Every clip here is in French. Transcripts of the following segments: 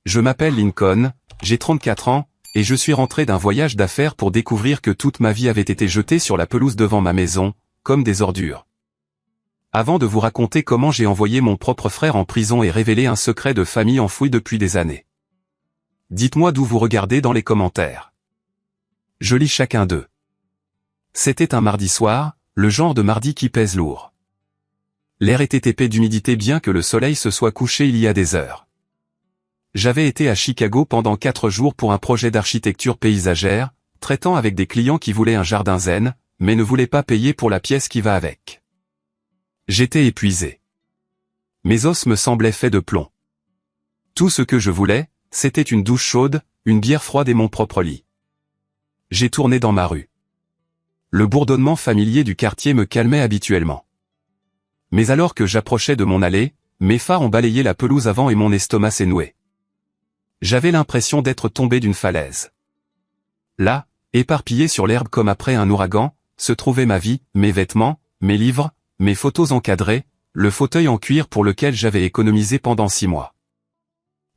Je m'appelle Lincoln, j'ai 34 ans, et je suis rentré d'un voyage d'affaires pour découvrir que toute ma vie avait été jetée sur la pelouse devant ma maison, comme des ordures. Avant de vous raconter comment j'ai envoyé mon propre frère en prison et révélé un secret de famille enfoui depuis des années. Dites-moi d'où vous regardez dans les commentaires. Je lis chacun d'eux. C'était un mardi soir, le genre de mardi qui pèse lourd. L'air était épais d'humidité bien que le soleil se soit couché il y a des heures. J'avais été à Chicago pendant 4 jours pour un projet d'architecture paysagère, traitant avec des clients qui voulaient un jardin zen, mais ne voulaient pas payer pour la pièce qui va avec. J'étais épuisé. Mes os me semblaient faits de plomb. Tout ce que je voulais, c'était une douche chaude, une bière froide et mon propre lit. J'ai tourné dans ma rue. Le bourdonnement familier du quartier me calmait habituellement. Mais alors que j'approchais de mon allée, mes phares ont balayé la pelouse avant et mon estomac s'est noué. J'avais l'impression d'être tombé d'une falaise. Là, éparpillé sur l'herbe comme après un ouragan, se trouvait ma vie, mes vêtements, mes livres, mes photos encadrées, le fauteuil en cuir pour lequel j'avais économisé pendant 6 mois.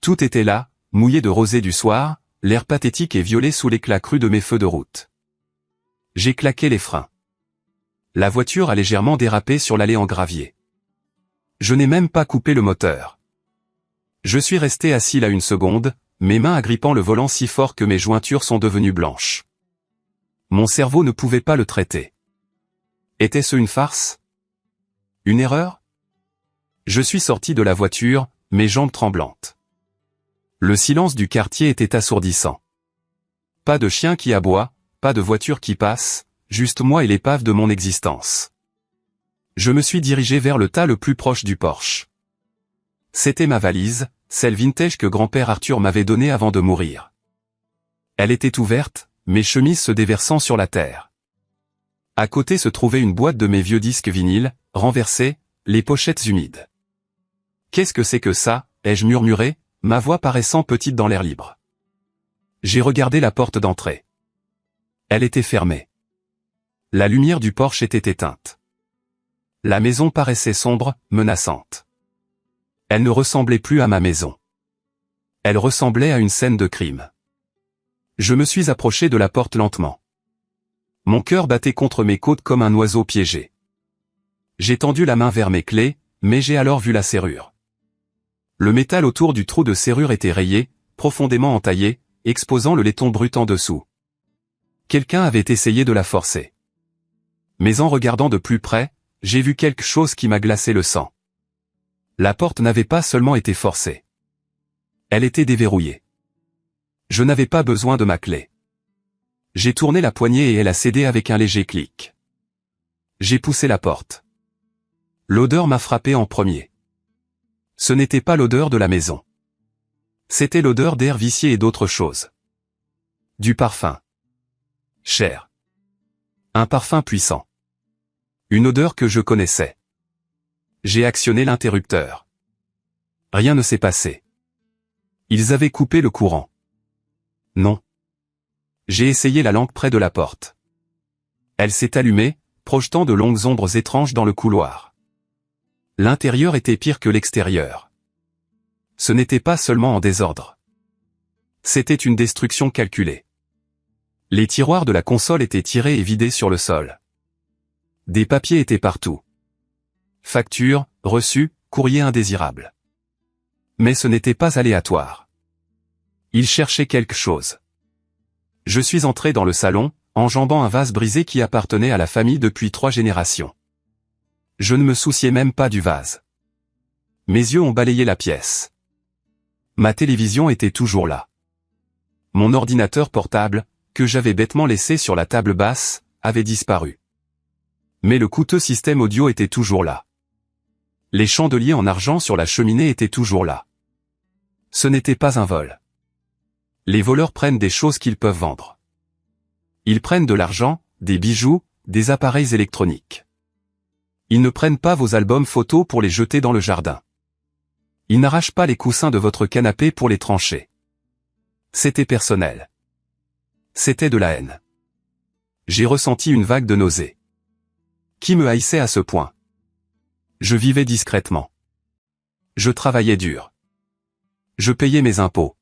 Tout était là, mouillé de rosée du soir, l'air pathétique et violet sous l'éclat cru de mes feux de route. J'ai claqué les freins. La voiture a légèrement dérapé sur l'allée en gravier. Je n'ai même pas coupé le moteur. Je suis resté assis là une seconde, mes mains agrippant le volant si fort que mes jointures sont devenues blanches. Mon cerveau ne pouvait pas le traiter. Était-ce une farce? Une erreur? Je suis sorti de la voiture, mes jambes tremblantes. Le silence du quartier était assourdissant. Pas de chien qui aboie, pas de voiture qui passe, juste moi et l'épave de mon existence. Je me suis dirigé vers le tas le plus proche du porche. C'était ma valise, celle vintage que grand-père Arthur m'avait donnée avant de mourir. Elle était ouverte, mes chemises se déversant sur la terre. À côté se trouvait une boîte de mes vieux disques vinyles, renversés, les pochettes humides. « Qu'est-ce que c'est que ça ?» ai-je murmuré, ma voix paraissant petite dans l'air libre. J'ai regardé la porte d'entrée. Elle était fermée. La lumière du porche était éteinte. La maison paraissait sombre, menaçante. Elle ne ressemblait plus à ma maison. Elle ressemblait à une scène de crime. Je me suis approché de la porte lentement. Mon cœur battait contre mes côtes comme un oiseau piégé. J'ai tendu la main vers mes clés, mais j'ai alors vu la serrure. Le métal autour du trou de serrure était rayé, profondément entaillé, exposant le laiton brut en dessous. Quelqu'un avait essayé de la forcer. Mais en regardant de plus près, j'ai vu quelque chose qui m'a glacé le sang. La porte n'avait pas seulement été forcée. Elle était déverrouillée. Je n'avais pas besoin de ma clé. J'ai tourné la poignée et elle a cédé avec un léger clic. J'ai poussé la porte. L'odeur m'a frappé en premier. Ce n'était pas l'odeur de la maison. C'était l'odeur d'air vicié et d'autre chose. Du parfum. Cher. Un parfum puissant. Une odeur que je connaissais. J'ai actionné l'interrupteur. Rien ne s'est passé. Ils avaient coupé le courant. Non. J'ai essayé la lampe près de la porte. Elle s'est allumée, projetant de longues ombres étranges dans le couloir. L'intérieur était pire que l'extérieur. Ce n'était pas seulement en désordre. C'était une destruction calculée. Les tiroirs de la console étaient tirés et vidés sur le sol. Des papiers étaient partout. Factures, reçus, courriers indésirables. Mais ce n'était pas aléatoire. Il cherchait quelque chose. Je suis entré dans le salon, enjambant un vase brisé qui appartenait à la famille depuis 3 générations. Je ne me souciais même pas du vase. Mes yeux ont balayé la pièce. Ma télévision était toujours là. Mon ordinateur portable, que j'avais bêtement laissé sur la table basse, avait disparu. Mais le coûteux système audio était toujours là. Les chandeliers en argent sur la cheminée étaient toujours là. Ce n'était pas un vol. Les voleurs prennent des choses qu'ils peuvent vendre. Ils prennent de l'argent, des bijoux, des appareils électroniques. Ils ne prennent pas vos albums photos pour les jeter dans le jardin. Ils n'arrachent pas les coussins de votre canapé pour les trancher. C'était personnel. C'était de la haine. J'ai ressenti une vague de nausée. Qui me haïssait à ce point? Je vivais discrètement. Je travaillais dur. Je payais mes impôts.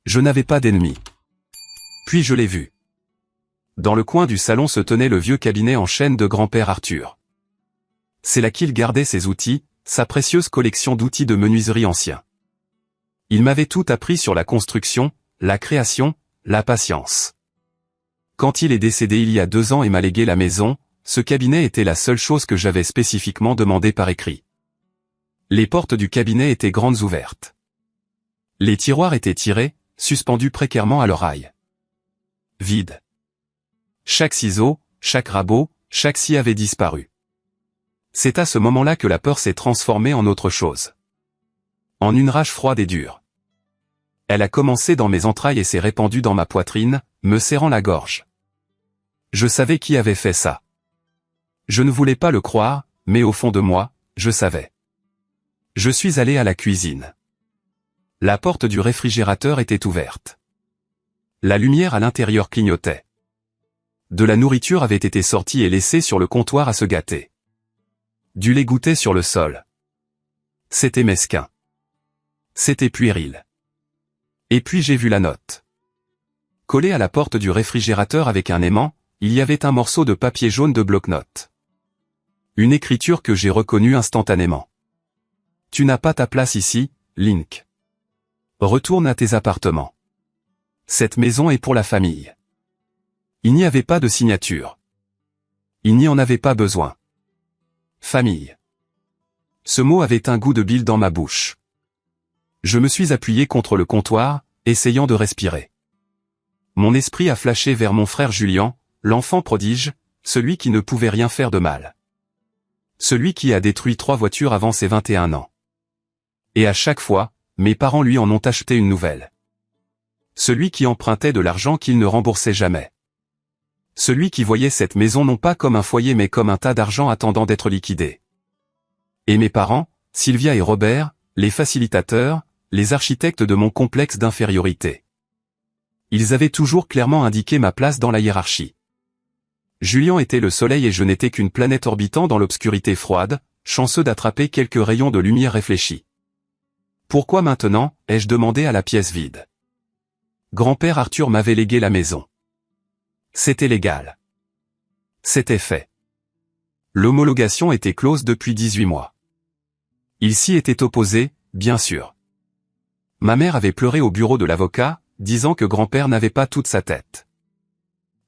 Je n'avais pas d'ennemis. Puis je l'ai vu. Dans le coin du salon se tenait le vieux cabinet en chêne de grand-père Arthur. C'est là qu'il gardait ses outils, sa précieuse collection d'outils de menuiserie anciens. Il m'avait tout appris sur la construction, la création, la patience. Quand il est décédé il y a 2 ans et m'a légué la maison, ce cabinet était la seule chose que j'avais spécifiquement demandé par écrit. Les portes du cabinet étaient grandes ouvertes. Les tiroirs étaient tirés, suspendus précairement à leur rail. Vide. Chaque ciseau, chaque rabot, chaque scie avait disparu. C'est à ce moment-là que la peur s'est transformée en autre chose. En une rage froide et dure. Elle a commencé dans mes entrailles et s'est répandue dans ma poitrine, me serrant la gorge. Je savais qui avait fait ça. Je ne voulais pas le croire, mais au fond de moi, je savais. Je suis allé à la cuisine. La porte du réfrigérateur était ouverte. La lumière à l'intérieur clignotait. De la nourriture avait été sortie et laissée sur le comptoir à se gâter. Du lait goûtait sur le sol. C'était mesquin. C'était puéril. Et puis j'ai vu la note. Collée à la porte du réfrigérateur avec un aimant, il y avait un morceau de papier jaune de bloc-notes. Une écriture que j'ai reconnue instantanément. Tu n'as pas ta place ici, Link. Retourne à tes appartements. Cette maison est pour la famille. Il n'y avait pas de signature. Il n'y en avait pas besoin. Famille. Ce mot avait un goût de bile dans ma bouche. Je me suis appuyé contre le comptoir, essayant de respirer. Mon esprit a flashé vers mon frère Julien, l'enfant prodige, celui qui ne pouvait rien faire de mal. Celui qui a détruit 3 voitures avant ses 21 ans. Et à chaque fois, mes parents lui en ont acheté une nouvelle. Celui qui empruntait de l'argent qu'il ne remboursait jamais. Celui qui voyait cette maison non pas comme un foyer mais comme un tas d'argent attendant d'être liquidé. Et mes parents, Sylvia et Robert, les facilitateurs, les architectes de mon complexe d'infériorité. Ils avaient toujours clairement indiqué ma place dans la hiérarchie. Julien était le soleil et je n'étais qu'une planète orbitant dans l'obscurité froide, chanceux d'attraper quelques rayons de lumière réfléchis. Pourquoi maintenant, ai-je demandé à la pièce vide. Grand-père Arthur m'avait légué la maison. C'était légal. C'était fait. L'homologation était close depuis 18 mois. Il s'y était opposé, bien sûr. Ma mère avait pleuré au bureau de l'avocat, disant que grand-père n'avait pas toute sa tête.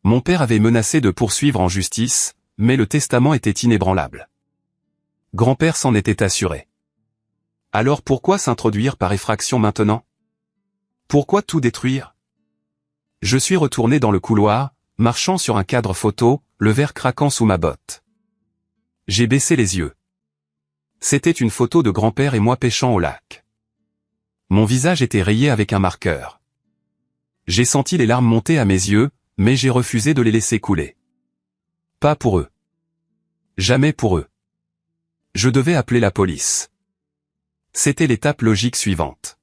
Mon père avait menacé de poursuivre en justice, mais le testament était inébranlable. Grand-père s'en était assuré. Alors pourquoi s'introduire par effraction maintenant? Pourquoi tout détruire? Je suis retourné dans le couloir, marchant sur un cadre photo, le verre craquant sous ma botte. J'ai baissé les yeux. C'était une photo de grand-père et moi pêchant au lac. Mon visage était rayé avec un marqueur. J'ai senti les larmes monter à mes yeux, mais j'ai refusé de les laisser couler. Pas pour eux. Jamais pour eux. Je devais appeler la police. C'était l'étape logique suivante.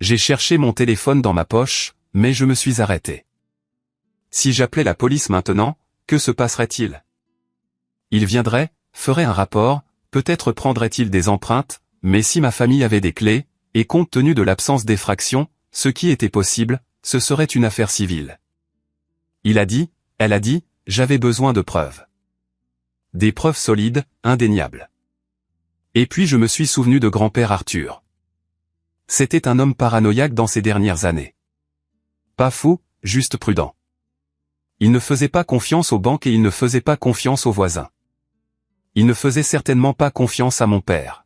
J'ai cherché mon téléphone dans ma poche, mais je me suis arrêté. Si j'appelais la police maintenant, que se passerait-il? Ils viendraient, feraient un rapport, peut-être prendraient-ils des empreintes, mais si ma famille avait des clés, et compte tenu de l'absence d'effraction, ce qui était possible, ce serait une affaire civile. Il a dit, elle a dit, j'avais besoin de preuves. Des preuves solides, indéniables. Et puis je me suis souvenu de grand-père Arthur. C'était un homme paranoïaque dans ses dernières années. Pas fou, juste prudent. Il ne faisait pas confiance aux banques et il ne faisait pas confiance aux voisins. Il ne faisait certainement pas confiance à mon père.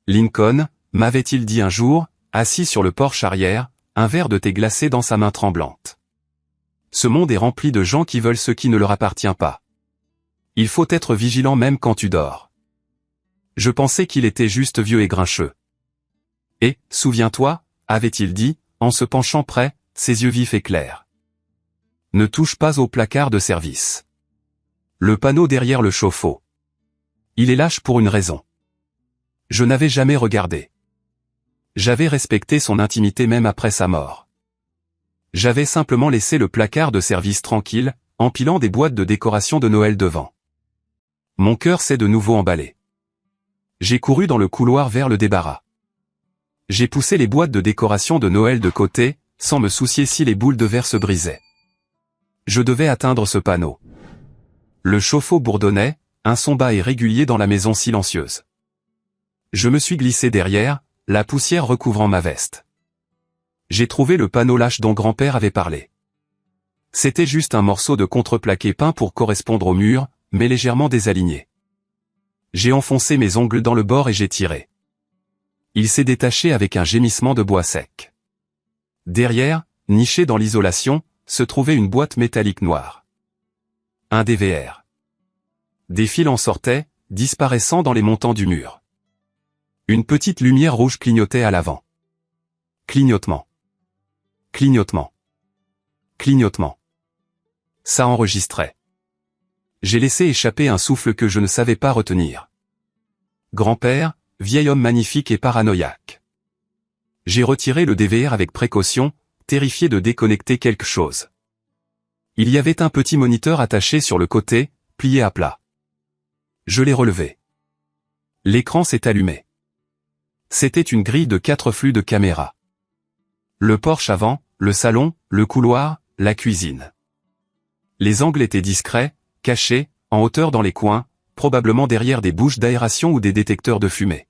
Lincoln, m'avait-il dit un jour, assis sur le porche arrière, un verre de thé glacé dans sa main tremblante. Ce monde est rempli de gens qui veulent ce qui ne leur appartient pas. Il faut être vigilant même quand tu dors. Je pensais qu'il était juste vieux et grincheux. Et, souviens-toi, avait-il dit, en se penchant près, ses yeux vifs et clairs. Ne touche pas au placard de service. Le panneau derrière le chauffe-eau. Il est lâche pour une raison. Je n'avais jamais regardé. J'avais respecté son intimité même après sa mort. J'avais simplement laissé le placard de service tranquille, empilant des boîtes de décoration de Noël devant. Mon cœur s'est de nouveau emballé. J'ai couru dans le couloir vers le débarras. J'ai poussé les boîtes de décoration de Noël de côté, sans me soucier si les boules de verre se brisaient. Je devais atteindre ce panneau. Le chauffe-eau bourdonnait, un son bas et régulier dans la maison silencieuse. Je me suis glissé derrière, la poussière recouvrant ma veste. J'ai trouvé le panneau lâche dont grand-père avait parlé. C'était juste un morceau de contreplaqué peint pour correspondre au mur, mais légèrement désaligné. J'ai enfoncé mes ongles dans le bord et j'ai tiré. Il s'est détaché avec un gémissement de bois sec. Derrière, niché dans l'isolation, se trouvait une boîte métallique noire. Un DVR. Des fils en sortaient, disparaissant dans les montants du mur. Une petite lumière rouge clignotait à l'avant. Clignotement. Clignotement. Clignotement. Ça enregistrait. J'ai laissé échapper un souffle que je ne savais pas retenir. Grand-père, vieil homme magnifique et paranoïaque. J'ai retiré le DVR avec précaution, terrifié de déconnecter quelque chose. Il y avait un petit moniteur attaché sur le côté, plié à plat. Je l'ai relevé. L'écran s'est allumé. C'était une grille de 4 flux de caméras. Le porche avant, le salon, le couloir, la cuisine. Les angles étaient discrets, cachés, en hauteur dans les coins, probablement derrière des bouches d'aération ou des détecteurs de fumée.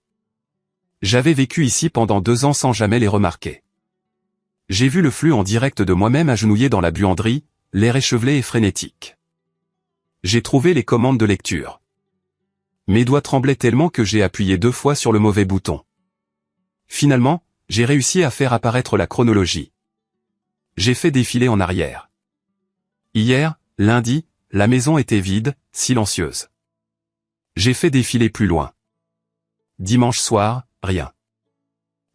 J'avais vécu ici pendant 2 ans sans jamais les remarquer. J'ai vu le flux en direct de moi-même agenouillé dans la buanderie, l'air échevelé et frénétique. J'ai trouvé les commandes de lecture. Mes doigts tremblaient tellement que j'ai appuyé 2 fois sur le mauvais bouton. Finalement, j'ai réussi à faire apparaître la chronologie. J'ai fait défiler en arrière. Hier, lundi, la maison était vide, silencieuse. J'ai fait défiler plus loin. Dimanche soir, rien.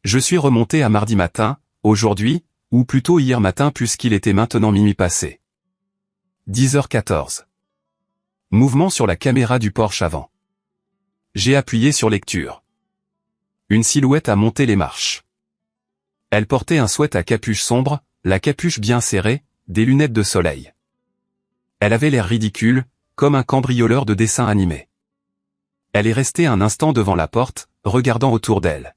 Je suis remonté à mardi matin, aujourd'hui, ou plutôt hier matin puisqu'il était maintenant minuit passé. 10h14. Mouvement sur la caméra du porche avant. J'ai appuyé sur lecture. Une silhouette a monté les marches. Elle portait un sweat à capuche sombre, la capuche bien serrée, des lunettes de soleil. Elle avait l'air ridicule, comme un cambrioleur de dessin animé. Elle est restée un instant devant la porte, regardant autour d'elle.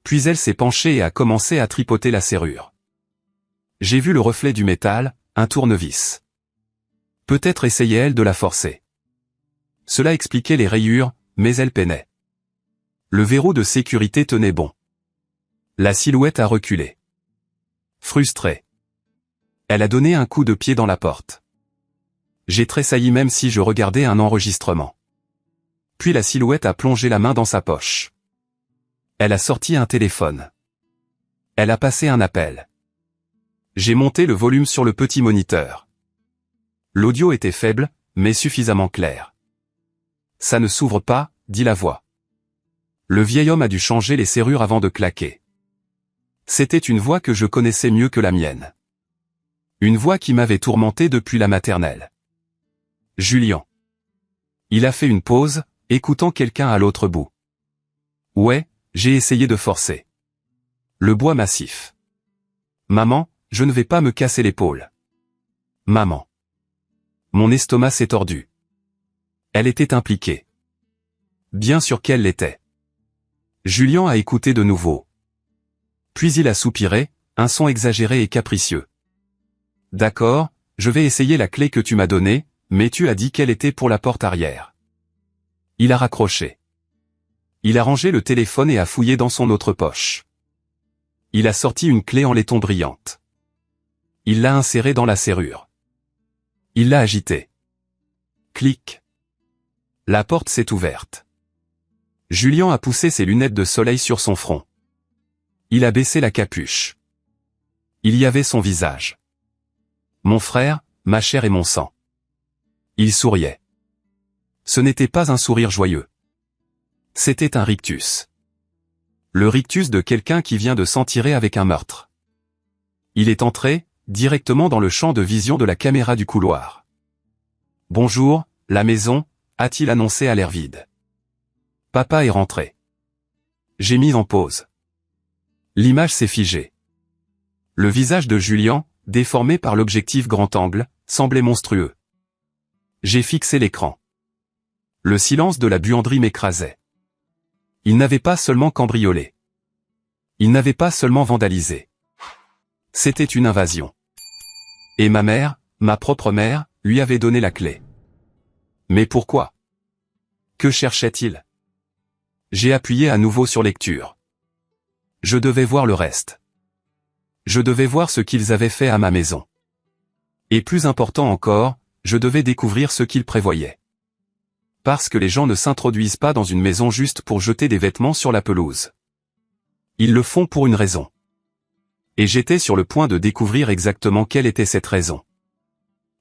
Puis elle s'est penchée et a commencé à tripoter la serrure. J'ai vu le reflet du métal, un tournevis. Peut-être essayait-elle de la forcer. Cela expliquait les rayures, mais elle peinait. Le verrou de sécurité tenait bon. La silhouette a reculé. Frustrée. Elle a donné un coup de pied dans la porte. J'ai tressailli même si je regardais un enregistrement. Puis la silhouette a plongé la main dans sa poche. Elle a sorti un téléphone. Elle a passé un appel. J'ai monté le volume sur le petit moniteur. L'audio était faible, mais suffisamment clair. Ça ne s'ouvre pas, dit la voix. Le vieil homme a dû changer les serrures avant de claquer. C'était une voix que je connaissais mieux que la mienne. Une voix qui m'avait tourmenté depuis la maternelle. Julien. Il a fait une pause, écoutant quelqu'un à l'autre bout. Ouais, j'ai essayé de forcer. Le bois massif. Maman, je ne vais pas me casser l'épaule. Maman. Mon estomac s'est tordu. Elle était impliquée. Bien sûr qu'elle l'était. Julien a écouté de nouveau. Puis il a soupiré, un son exagéré et capricieux. D'accord, je vais essayer la clé que tu m'as donnée, mais tu as dit qu'elle était pour la porte arrière. Il a raccroché. Il a rangé le téléphone et a fouillé dans son autre poche. Il a sorti une clé en laiton brillante. Il l'a insérée dans la serrure. Il l'a agitée. Clic. La porte s'est ouverte. Julien a poussé ses lunettes de soleil sur son front. Il a baissé la capuche. Il y avait son visage. Mon frère, ma chair et mon sang. Il souriait. Ce n'était pas un sourire joyeux. C'était un rictus. Le rictus de quelqu'un qui vient de s'en tirer avec un meurtre. Il est entré, directement dans le champ de vision de la caméra du couloir. « Bonjour, la maison », a-t-il annoncé à l'air vide. Papa est rentré. J'ai mis en pause. L'image s'est figée. Le visage de Julien, déformé par l'objectif grand angle, semblait monstrueux. J'ai fixé l'écran. Le silence de la buanderie m'écrasait. Il n'avait pas seulement cambriolé. Il n'avait pas seulement vandalisé. C'était une invasion. Et ma mère, ma propre mère, lui avait donné la clé. Mais pourquoi? Que cherchait-il? J'ai appuyé à nouveau sur lecture. Je devais voir le reste. Je devais voir ce qu'ils avaient fait à ma maison. Et plus important encore, je devais découvrir ce qu'ils prévoyaient. Parce que les gens ne s'introduisent pas dans une maison juste pour jeter des vêtements sur la pelouse. Ils le font pour une raison. Et j'étais sur le point de découvrir exactement quelle était cette raison.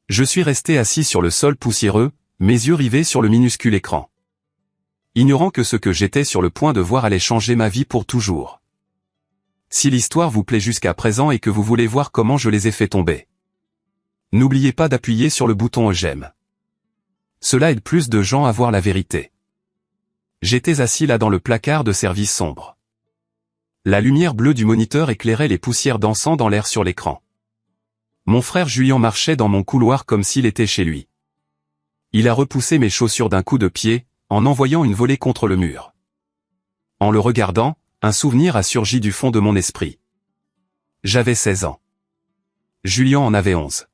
Je suis resté assis sur le sol poussiéreux, mes yeux rivés sur le minuscule écran. Ignorant que ce que j'étais sur le point de voir allait changer ma vie pour toujours. Si l'histoire vous plaît jusqu'à présent et que vous voulez voir comment je les ai fait tomber, n'oubliez pas d'appuyer sur le bouton j'aime. Cela aide plus de gens à voir la vérité. J'étais assis là dans le placard de service sombre. La lumière bleue du moniteur éclairait les poussières dansant dans l'air sur l'écran. Mon frère Julien marchait dans mon couloir comme s'il était chez lui. Il a repoussé mes chaussures d'un coup de pied, en envoyant une volée contre le mur. En le regardant, un souvenir a surgi du fond de mon esprit. J'avais 16 ans. Julien en avait 11.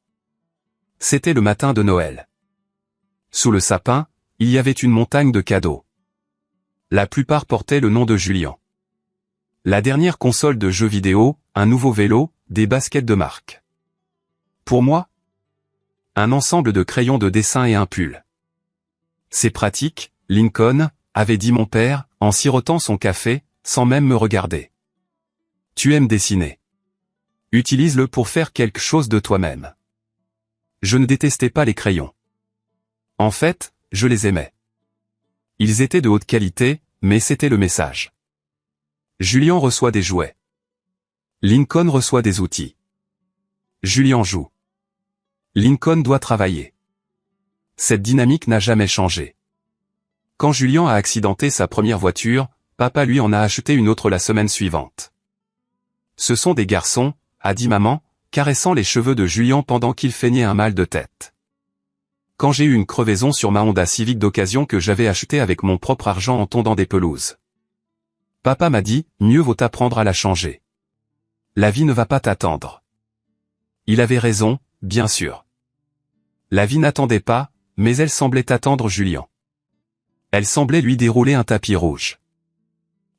C'était le matin de Noël. Sous le sapin, il y avait une montagne de cadeaux. La plupart portaient le nom de Julien. La dernière console de jeux vidéo, un nouveau vélo, des baskets de marque. Pour moi, un ensemble de crayons de dessin et un pull. C'est pratique, Lincoln, avait dit mon père, en sirotant son café, sans même me regarder. Tu aimes dessiner. Utilise-le pour faire quelque chose de toi-même. Je ne détestais pas les crayons. En fait, je les aimais. Ils étaient de haute qualité, mais c'était le message. Julien reçoit des jouets. Lincoln reçoit des outils. Julien joue. Lincoln doit travailler. Cette dynamique n'a jamais changé. Quand Julien a accidenté sa première voiture, papa lui en a acheté une autre la semaine suivante. Ce sont des garçons, a dit maman, caressant les cheveux de Julien pendant qu'il feignait un mal de tête. Quand j'ai eu une crevaison sur ma Honda Civic d'occasion que j'avais achetée avec mon propre argent en tondant des pelouses. Papa m'a dit, mieux vaut apprendre à la changer. La vie ne va pas t'attendre. Il avait raison, bien sûr. La vie n'attendait pas, mais elle semblait attendre Julien. Elle semblait lui dérouler un tapis rouge.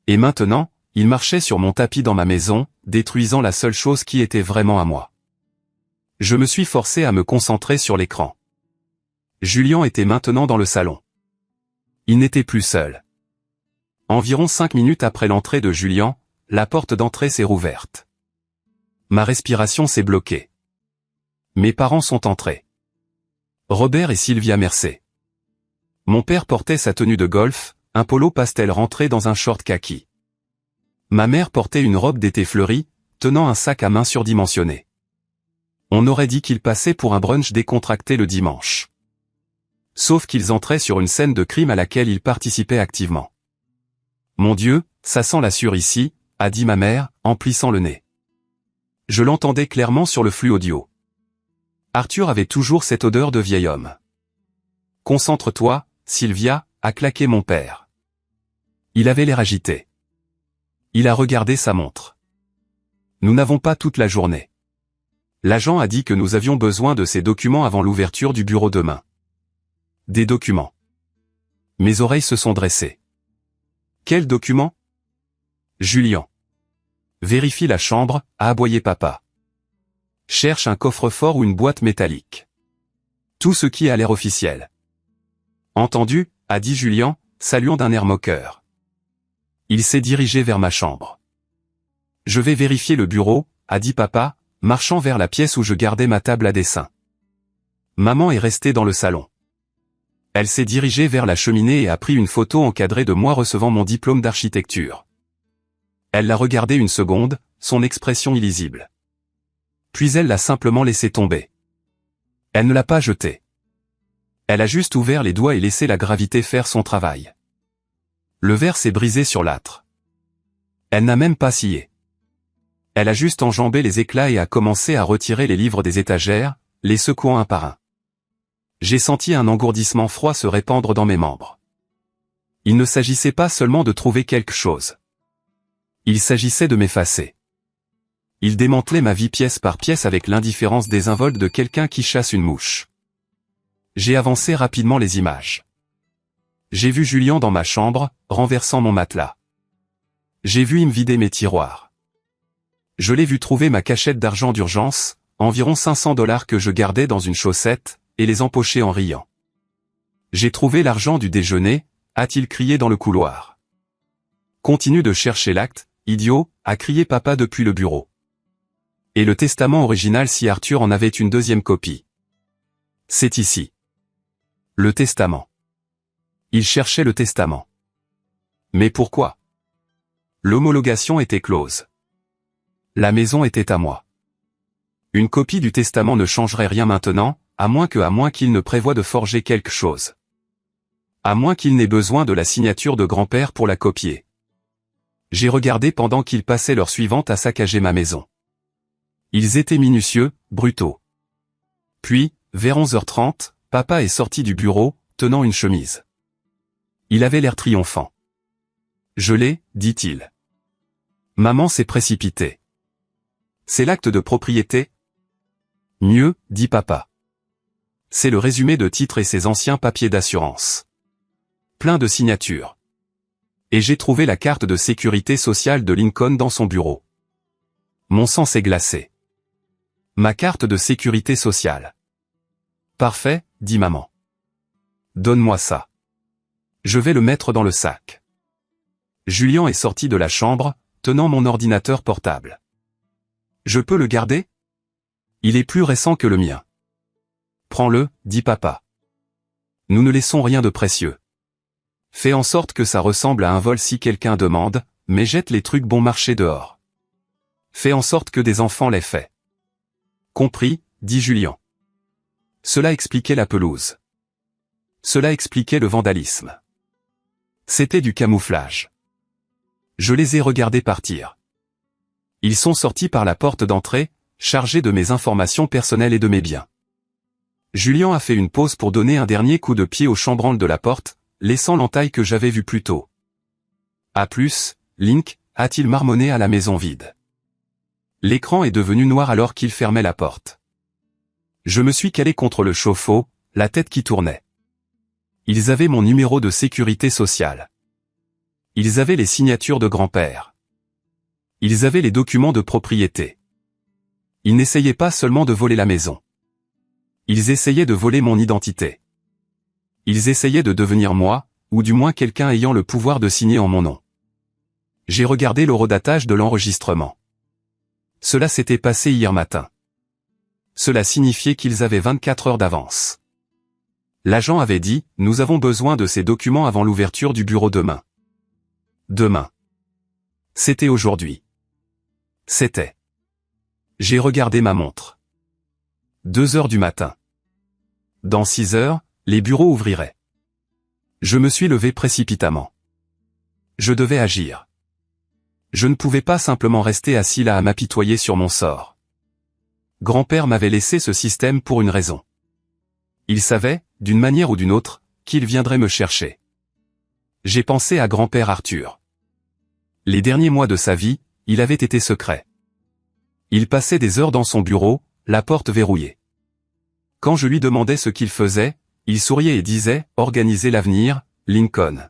Et maintenant, il marchait sur mon tapis dans ma maison, détruisant la seule chose qui était vraiment à moi. Je me suis forcé à me concentrer sur l'écran. Julien était maintenant dans le salon. Il n'était plus seul. Environ 5 minutes après l'entrée de Julien, la porte d'entrée s'est rouverte. Ma respiration s'est bloquée. Mes parents sont entrés. Robert et Sylvia Mercé. Mon père portait sa tenue de golf, un polo pastel rentré dans un short kaki. Ma mère portait une robe d'été fleurie, tenant un sac à main surdimensionné. On aurait dit qu'ils passaient pour un brunch décontracté le dimanche. Sauf qu'ils entraient sur une scène de crime à laquelle ils participaient activement. Mon Dieu, ça sent la sueur ici, a dit ma mère, en plissant le nez. Je l'entendais clairement sur le flux audio. Arthur avait toujours cette odeur de vieil homme. Concentre-toi, Sylvia, a claqué mon père. Il avait l'air agité. Il a regardé sa montre. Nous n'avons pas toute la journée. L'agent a dit que nous avions besoin de ces documents avant l'ouverture du bureau demain. Des documents. Mes oreilles se sont dressées. Quels documents? Julien. Vérifie la chambre, a aboyé papa. Cherche un coffre-fort ou une boîte métallique. Tout ce qui a l'air officiel. Entendu, a dit Julien, saluant d'un air moqueur. Il s'est dirigé vers ma chambre. Je vais vérifier le bureau, a dit papa, marchant vers la pièce où je gardais ma table à dessin. Maman est restée dans le salon. Elle s'est dirigée vers la cheminée et a pris une photo encadrée de moi recevant mon diplôme d'architecture. Elle l'a regardé une seconde, son expression illisible. Puis elle l'a simplement laissé tomber. Elle ne l'a pas jeté. Elle a juste ouvert les doigts et laissé la gravité faire son travail. Le verre s'est brisé sur l'âtre. Elle n'a même pas scié. Elle a juste enjambé les éclats et a commencé à retirer les livres des étagères, les secouant un par un. J'ai senti un engourdissement froid se répandre dans mes membres. Il ne s'agissait pas seulement de trouver quelque chose. Il s'agissait de m'effacer. Il démantelait ma vie pièce par pièce avec l'indifférence désinvolte de quelqu'un qui chasse une mouche. J'ai avancé rapidement les images. J'ai vu Julien dans ma chambre, renversant mon matelas. J'ai vu me vider mes tiroirs. Je l'ai vu trouver ma cachette d'argent d'urgence, environ 500 $ que je gardais dans une chaussette, et les empocher en riant. J'ai trouvé l'argent du déjeuner, a-t-il crié dans le couloir. Continue de chercher l'acte, idiot, a crié papa depuis le bureau. Et le testament original si Arthur en avait une deuxième copie. C'est ici. Le testament. Il cherchait le testament. Mais pourquoi? L'homologation était close. La maison était à moi. Une copie du testament ne changerait rien maintenant, à moins qu'il ne prévoie de forger quelque chose. À moins qu'il n'ait besoin de la signature de grand-père pour la copier. J'ai regardé pendant qu'ils passaient l'heure suivante à saccager ma maison. Ils étaient minutieux, brutaux. Puis, vers 11h30, papa est sorti du bureau, tenant une chemise. Il avait l'air triomphant. Je l'ai, dit-il. Maman s'est précipitée. C'est l'acte de propriété? Mieux, dit papa. C'est le résumé de titre et ses anciens papiers d'assurance. Plein de signatures. Et j'ai trouvé la carte de sécurité sociale de Lincoln dans son bureau. Mon sang s'est glacé. Ma carte de sécurité sociale. Parfait, dit maman. Donne-moi ça. Je vais le mettre dans le sac. Julien est sorti de la chambre, tenant mon ordinateur portable. Je peux le garder? Il est plus récent que le mien. Prends-le, dit papa. Nous ne laissons rien de précieux. Fais en sorte que ça ressemble à un vol si quelqu'un demande, mais jette les trucs bon marché dehors. Fais en sorte que des enfants l'aient fait. Compris, dit Julien. Cela expliquait la pelouse. Cela expliquait le vandalisme. C'était du camouflage. Je les ai regardés partir. Ils sont sortis par la porte d'entrée, chargés de mes informations personnelles et de mes biens. Julien a fait une pause pour donner un dernier coup de pied au chambranle de la porte, laissant l'entaille que j'avais vue plus tôt. À plus, Link, a-t-il marmonné à la maison vide. L'écran est devenu noir alors qu'il fermait la porte. Je me suis calé contre le chauffe-eau, la tête qui tournait. Ils avaient mon numéro de sécurité sociale. Ils avaient les signatures de grand-père. Ils avaient les documents de propriété. Ils n'essayaient pas seulement de voler la maison. Ils essayaient de voler mon identité. Ils essayaient de devenir moi, ou du moins quelqu'un ayant le pouvoir de signer en mon nom. J'ai regardé l'horodatage de l'enregistrement. Cela s'était passé hier matin. Cela signifiait qu'ils avaient 24 heures d'avance. L'agent avait dit, nous avons besoin de ces documents avant l'ouverture du bureau demain. Demain. C'était aujourd'hui. C'était. J'ai regardé ma montre. 2 heures du matin. Dans 6 heures, les bureaux ouvriraient. Je me suis levé précipitamment. Je devais agir. Je ne pouvais pas simplement rester assis là à m'apitoyer sur mon sort. Grand-père m'avait laissé ce système pour une raison. Il savait, d'une manière ou d'une autre, qu'il viendrait me chercher. J'ai pensé à grand-père Arthur. Les derniers mois de sa vie, il avait été secret. Il passait des heures dans son bureau, la porte verrouillée. Quand je lui demandais ce qu'il faisait, il souriait et disait « Organiser l'avenir, Lincoln.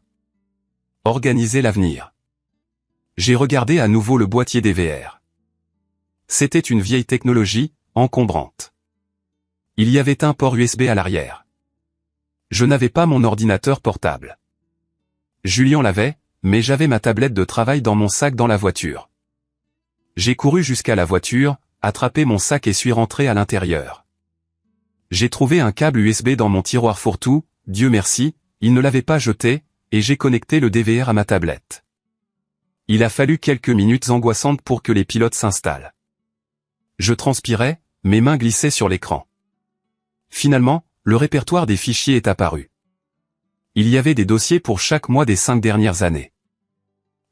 Organiser l'avenir. » J'ai regardé à nouveau le boîtier DVR. C'était une vieille technologie, encombrante. Il y avait un port USB à l'arrière. Je n'avais pas mon ordinateur portable. Julien l'avait, mais j'avais ma tablette de travail dans mon sac dans la voiture. J'ai couru jusqu'à la voiture, attrapé mon sac et suis rentré à l'intérieur. J'ai trouvé un câble USB dans mon tiroir fourre-tout, Dieu merci, il ne l'avait pas jeté, et j'ai connecté le DVR à ma tablette. Il a fallu quelques minutes angoissantes pour que les pilotes s'installent. Je transpirais, mes mains glissaient sur l'écran. Finalement, le répertoire des fichiers est apparu. Il y avait des dossiers pour chaque mois des 5 dernières années.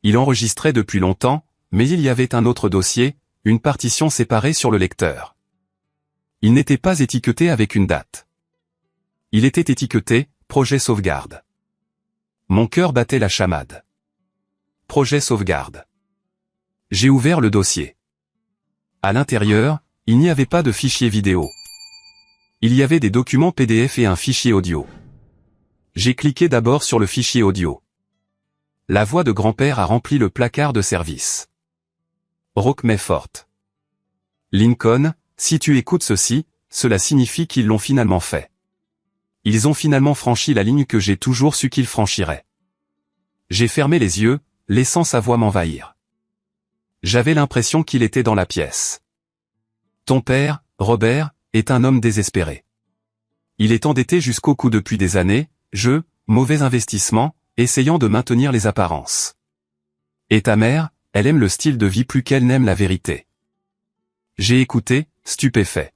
Il enregistrait depuis longtemps, mais il y avait un autre dossier, une partition séparée sur le lecteur. Il n'était pas étiqueté avec une date. Il était étiqueté « Projet sauvegarde ». Mon cœur battait la chamade. Projet sauvegarde. J'ai ouvert le dossier. À l'intérieur, il n'y avait pas de fichier vidéo. Il y avait des documents PDF et un fichier audio. J'ai cliqué d'abord sur le fichier audio. La voix de grand-père a rempli le placard de service. Roque forte. Lincoln, si tu écoutes ceci, cela signifie qu'ils l'ont finalement fait. Ils ont finalement franchi la ligne que j'ai toujours su qu'ils franchiraient. J'ai fermé les yeux, laissant sa voix m'envahir. J'avais l'impression qu'il était dans la pièce. Ton père, Robert, est un homme désespéré. Il est endetté jusqu'au cou depuis des années, mauvais investissement, essayant de maintenir les apparences. Et ta mère, elle aime le style de vie plus qu'elle n'aime la vérité. J'ai écouté, stupéfait.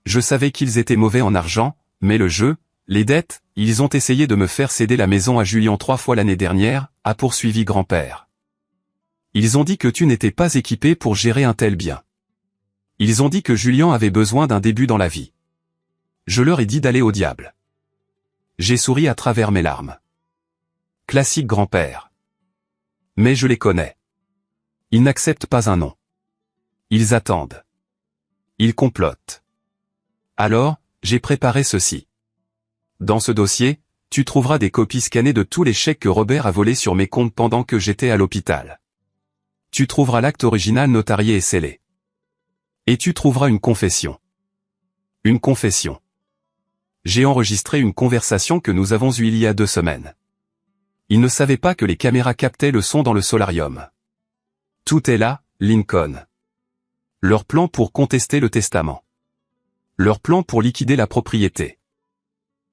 Je savais qu'ils étaient mauvais en argent, mais le jeu, les dettes, ils ont essayé de me faire céder la maison à Julien 3 fois l'année dernière, a poursuivi grand-père. Ils ont dit que tu n'étais pas équipé pour gérer un tel bien. Ils ont dit que Julien avait besoin d'un début dans la vie. Je leur ai dit d'aller au diable. J'ai souri à travers mes larmes. Classique grand-père. Mais je les connais. Ils n'acceptent pas un non. Ils attendent. Ils complotent. Alors, j'ai préparé ceci. Dans ce dossier, tu trouveras des copies scannées de tous les chèques que Robert a volés sur mes comptes pendant que j'étais à l'hôpital. Tu trouveras l'acte original notarié et scellé. Et tu trouveras une confession. Une confession. J'ai enregistré une conversation que nous avons eue il y a 2 semaines. Ils ne savaient pas que les caméras captaient le son dans le solarium. Tout est là, Lincoln. Leur plan pour contester le testament. Leur plan pour liquider la propriété.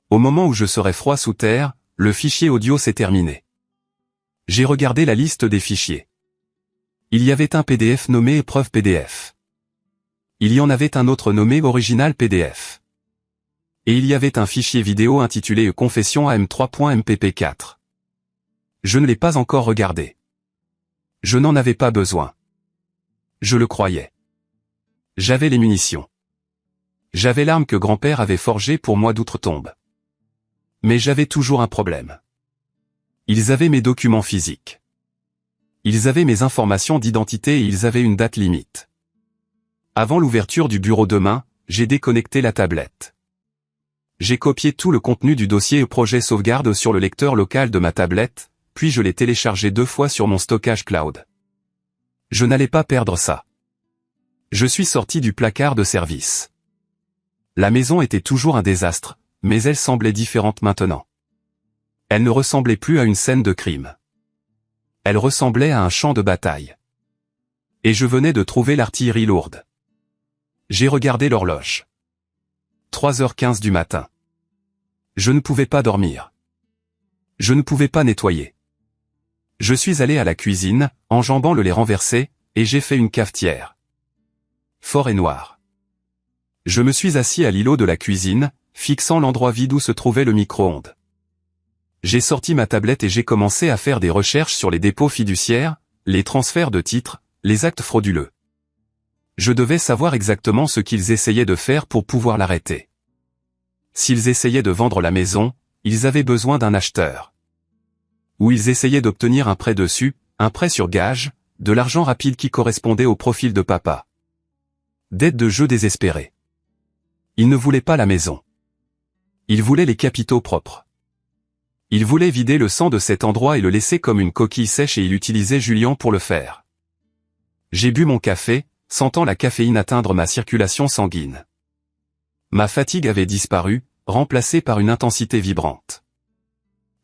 Au moment où je serai froid sous terre, le fichier audio s'est terminé. J'ai regardé la liste des fichiers. Il y avait un PDF nommé épreuve PDF. Il y en avait un autre nommé original PDF. Et il y avait un fichier vidéo intitulé Confession AM3.mpp4. Je ne l'ai pas encore regardé. Je n'en avais pas besoin. Je le croyais. J'avais les munitions. J'avais l'arme que grand-père avait forgée pour moi d'outre-tombe. Mais j'avais toujours un problème. Ils avaient mes documents physiques. Ils avaient mes informations d'identité et ils avaient une date limite. Avant l'ouverture du bureau demain, j'ai déconnecté la tablette. J'ai copié tout le contenu du dossier projet sauvegarde sur le lecteur local de ma tablette, puis je l'ai téléchargé 2 fois sur mon stockage cloud. Je n'allais pas perdre ça. Je suis sorti du placard de service. La maison était toujours un désastre, mais elle semblait différente maintenant. Elle ne ressemblait plus à une scène de crime. Elle ressemblait à un champ de bataille. Et je venais de trouver l'artillerie lourde. J'ai regardé l'horloge. 3h15 du matin. Je ne pouvais pas dormir. Je ne pouvais pas nettoyer. Je suis allé à la cuisine, enjambant le lait renversé, et j'ai fait une cafetière. Fort et noir. Je me suis assis à l'îlot de la cuisine, fixant l'endroit vide où se trouvait le micro-ondes. J'ai sorti ma tablette et j'ai commencé à faire des recherches sur les dépôts fiduciaires, les transferts de titres, les actes frauduleux. Je devais savoir exactement ce qu'ils essayaient de faire pour pouvoir l'arrêter. S'ils essayaient de vendre la maison, ils avaient besoin d'un acheteur. Ou ils essayaient d'obtenir un prêt dessus, un prêt sur gage, de l'argent rapide qui correspondait au profil de papa. Dette de jeu désespérée. Ils ne voulaient pas la maison. Ils voulaient les capitaux propres. Ils voulaient vider le sang de cet endroit et le laisser comme une coquille sèche et il utilisait Julien pour le faire. J'ai bu mon café, sentant la caféine atteindre ma circulation sanguine. Ma fatigue avait disparu, remplacée par une intensité vibrante.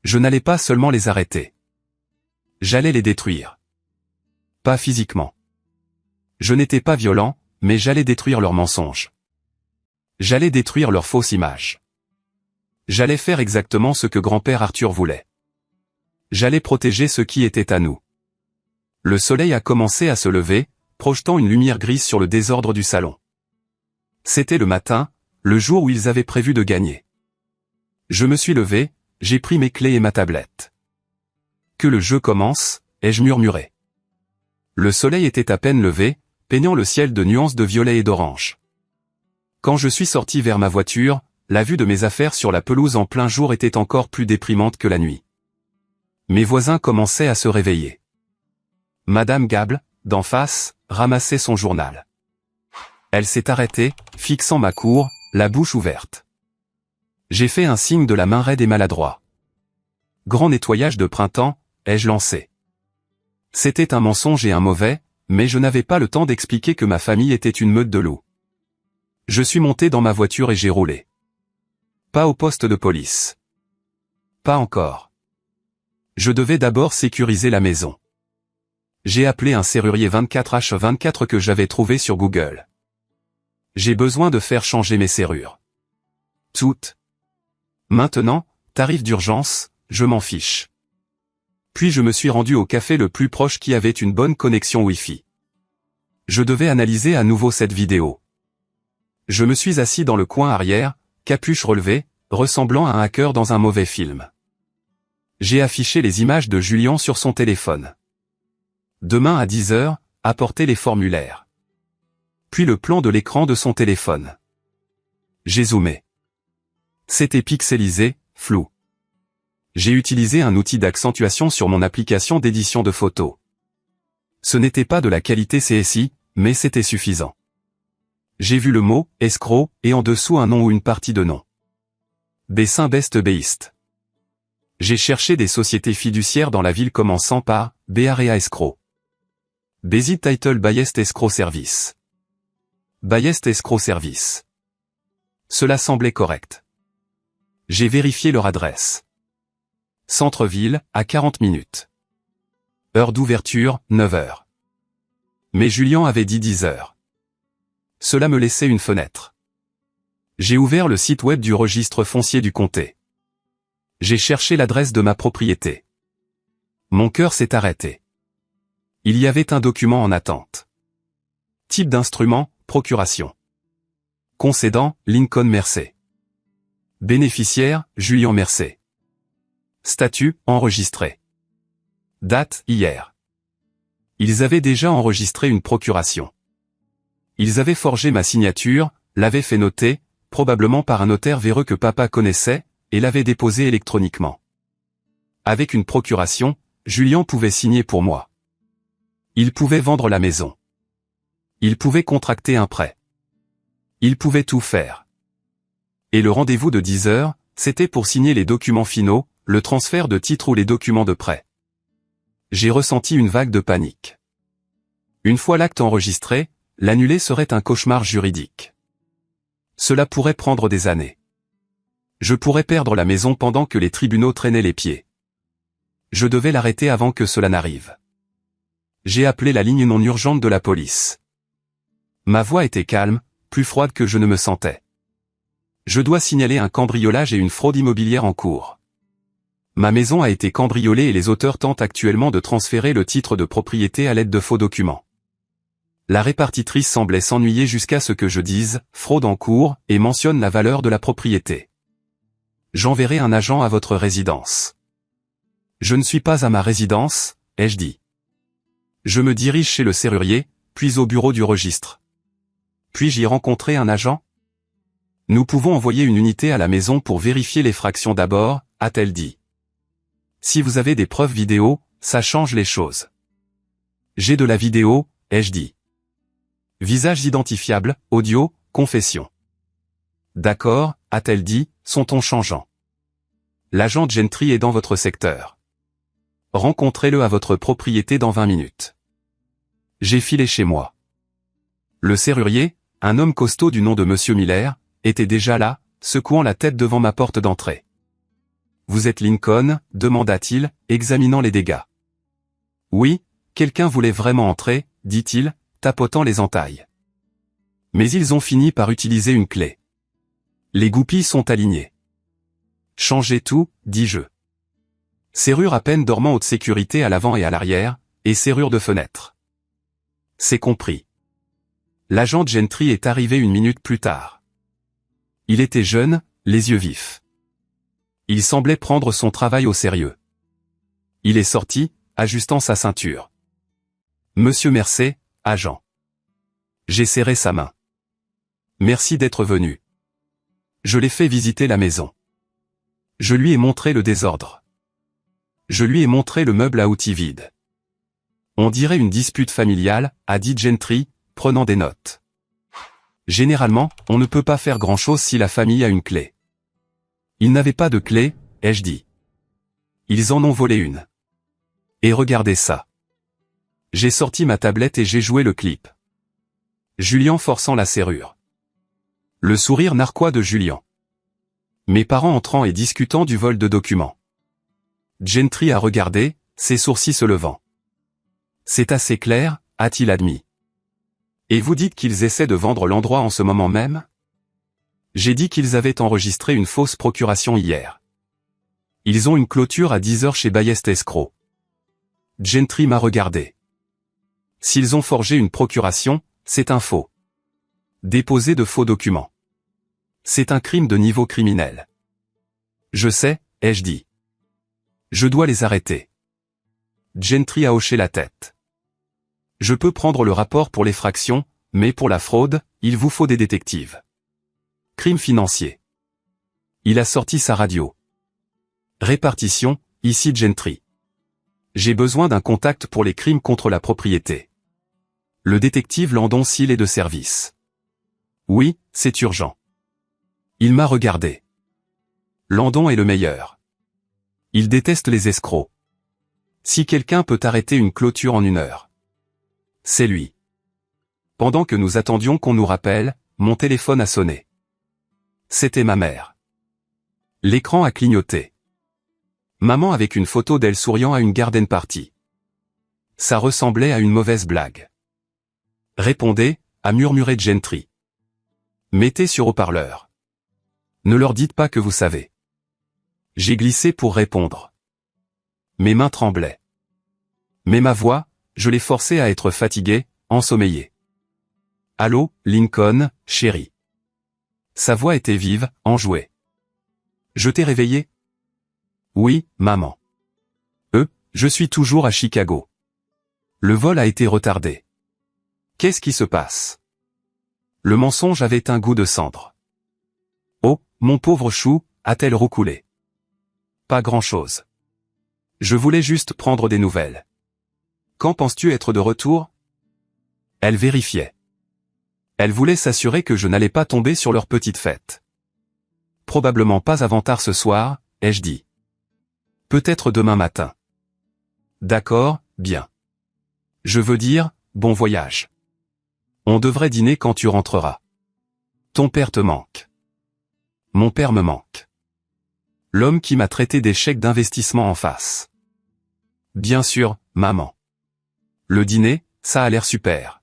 Je n'allais pas seulement les arrêter. J'allais les détruire. Pas physiquement. Je n'étais pas violent, mais j'allais détruire leurs mensonges. J'allais détruire leur fausse image. J'allais faire exactement ce que grand-père Arthur voulait. J'allais protéger ce qui était à nous. Le soleil a commencé à se lever, projetant une lumière grise sur le désordre du salon. C'était le matin, le jour où ils avaient prévu de gagner. Je me suis levé, j'ai pris mes clés et ma tablette. Que le jeu commence, ai-je murmuré. Le soleil était à peine levé, peignant le ciel de nuances de violet et d'orange. Quand je suis sorti vers ma voiture, la vue de mes affaires sur la pelouse en plein jour était encore plus déprimante que la nuit. Mes voisins commençaient à se réveiller. Madame Gable, d'en face, ramassait son journal. Elle s'est arrêtée, fixant ma cour, la bouche ouverte. J'ai fait un signe de la main raide et maladroit. Grand nettoyage de printemps, ai-je lancé. C'était un mensonge et un mauvais, mais je n'avais pas le temps d'expliquer que ma famille était une meute de loups. Je suis monté dans ma voiture et j'ai roulé. Pas au poste de police. Pas encore. Je devais d'abord sécuriser la maison. J'ai appelé un serrurier 24H24 que j'avais trouvé sur Google. J'ai besoin de faire changer mes serrures. Toutes. Maintenant, tarif d'urgence, je m'en fiche. Puis je me suis rendu au café le plus proche qui avait une bonne connexion Wi-Fi. Je devais analyser à nouveau cette vidéo. Je me suis assis dans le coin arrière, capuche relevée, ressemblant à un hacker dans un mauvais film. J'ai affiché les images de Julien sur son téléphone. Demain à 10h, apportez les formulaires. Puis le plan de l'écran de son téléphone. J'ai zoomé. C'était pixelisé, flou. J'ai utilisé un outil d'accentuation sur mon application d'édition de photos. Ce n'était pas de la qualité CSI, mais c'était suffisant. J'ai vu le mot « escroc » et en dessous un nom ou une partie de nom. Bessin Best Beist. J'ai cherché des sociétés fiduciaires dans la ville commençant par « Bearea Escroc ». Bézit Title Bayest Escroc Service. Bayest Escroc Service. Cela semblait correct. J'ai vérifié leur adresse. Centre-ville, à 40 minutes. Heure d'ouverture, 9h. Mais Julien avait dit 10h. Cela me laissait une fenêtre. J'ai ouvert le site web du registre foncier du comté. J'ai cherché l'adresse de ma propriété. Mon cœur s'est arrêté. Il y avait un document en attente. Type d'instrument, procuration. Concédant, Lincoln Mercé. Bénéficiaire, Julien Mercé. Statut, enregistré. Date, hier. Ils avaient déjà enregistré une procuration. Ils avaient forgé ma signature, l'avaient fait noter, probablement par un notaire véreux que papa connaissait, et l'avaient déposé électroniquement. Avec une procuration, Julien pouvait signer pour moi. Il pouvait vendre la maison. Il pouvait contracter un prêt. Il pouvait tout faire. Et le rendez-vous de 10h, c'était pour signer les documents finaux, le transfert de titre ou les documents de prêt. J'ai ressenti une vague de panique. Une fois l'acte enregistré, l'annuler serait un cauchemar juridique. Cela pourrait prendre des années. Je pourrais perdre la maison pendant que les tribunaux traînaient les pieds. Je devais l'arrêter avant que cela n'arrive. J'ai appelé la ligne non urgente de la police. Ma voix était calme, plus froide que je ne me sentais. Je dois signaler un cambriolage et une fraude immobilière en cours. Ma maison a été cambriolée et les auteurs tentent actuellement de transférer le titre de propriété à l'aide de faux documents. La répartitrice semblait s'ennuyer jusqu'à ce que je dise « fraude en cours » et mentionne la valeur de la propriété. J'enverrai un agent à votre résidence. Je ne suis pas à ma résidence, ai-je dit. Je me dirige chez le serrurier, puis au bureau du registre. Puis-je y rencontrer un agent? Nous pouvons envoyer une unité à la maison pour vérifier les fractions d'abord, a-t-elle dit. Si vous avez des preuves vidéo, ça change les choses. J'ai de la vidéo, ai-je dit. Visage identifiable, audio, confession. D'accord, a-t-elle dit, son ton changeant. L'agent Gentry est dans votre secteur. Rencontrez-le à votre propriété dans 20 minutes. J'ai filé chez moi. Le serrurier, un homme costaud du nom de Monsieur Miller, était déjà là, secouant la tête devant ma porte d'entrée. « Vous êtes Lincoln ?» demanda-t-il, examinant les dégâts. « Oui, quelqu'un voulait vraiment entrer, » dit-il, tapotant les entailles. Mais ils ont fini par utiliser une clé. Les goupilles sont alignées. « Changez tout, dis-je. Serrure à peine dormant haute sécurité à l'avant et à l'arrière, et serrure de fenêtre. » C'est compris. L'agent Gentry est arrivé 1 minute plus tard. Il était jeune, les yeux vifs. Il semblait prendre son travail au sérieux. Il est sorti, ajustant sa ceinture. Monsieur Mercé, agent. J'ai serré sa main. Merci d'être venu. Je l'ai fait visiter la maison. Je lui ai montré le désordre. Je lui ai montré le meuble à outils vide. On dirait une dispute familiale, a dit Gentry, prenant des notes. Généralement, on ne peut pas faire grand-chose si la famille a une clé. Ils n'avaient pas de clé, ai-je dit. Ils en ont volé une. Et regardez ça. J'ai sorti ma tablette et j'ai joué le clip. Julian forçant la serrure. Le sourire narquois de Julian. Mes parents entrant et discutant du vol de documents. Gentry a regardé, ses sourcils se levant. C'est assez clair, a-t-il admis. Et vous dites qu'ils essaient de vendre l'endroit en ce moment même? J'ai dit qu'ils avaient enregistré une fausse procuration hier. Ils ont une clôture à 10 heures chez Ballest Escroc. Gentry m'a regardé. S'ils ont forgé une procuration, c'est un faux. Déposer de faux documents. C'est un crime de niveau criminel. Je sais, ai-je dit. Je dois les arrêter. Gentry a hoché la tête. Je peux prendre le rapport pour l'effraction, mais pour la fraude, il vous faut des détectives. Crime financier. Il a sorti sa radio. Répartition, ici Gentry. J'ai besoin d'un contact pour les crimes contre la propriété. Le détective Landon s'il est de service. Oui, c'est urgent. Il m'a regardé. Landon est le meilleur. Il déteste les escrocs. Si quelqu'un peut arrêter une clôture en 1 heure. C'est lui. Pendant que nous attendions qu'on nous rappelle, mon téléphone a sonné. C'était ma mère. L'écran a clignoté. Maman avec une photo d'elle souriant à une garden party. Ça ressemblait à une mauvaise blague. Répondez, a murmuré Gentry. Mettez sur haut-parleur. Ne leur dites pas que vous savez. J'ai glissé pour répondre. Mes mains tremblaient. Mais ma voix, je l'ai forcée à être fatiguée, ensommeillée. Allô, Lincoln, chérie. Sa voix était vive, enjouée. Je t'ai réveillé? Oui, maman. Je suis toujours à Chicago. Le vol a été retardé. Qu'est-ce qui se passe? Le mensonge avait un goût de cendre. Oh, mon pauvre chou, a-t-elle roucoulé? Pas grand-chose. Je voulais juste prendre des nouvelles. Quand penses-tu être de retour? Elle vérifiait. Elle voulait s'assurer que je n'allais pas tomber sur leur petite fête. Probablement pas avant tard ce soir, ai-je dit. Peut-être demain matin. D'accord, bien. Je veux dire, bon voyage. On devrait dîner quand tu rentreras. Ton père te manque. Mon père me manque. L'homme qui m'a traité des chèques d'investissement en face. Bien sûr, maman. Le dîner, ça a l'air super.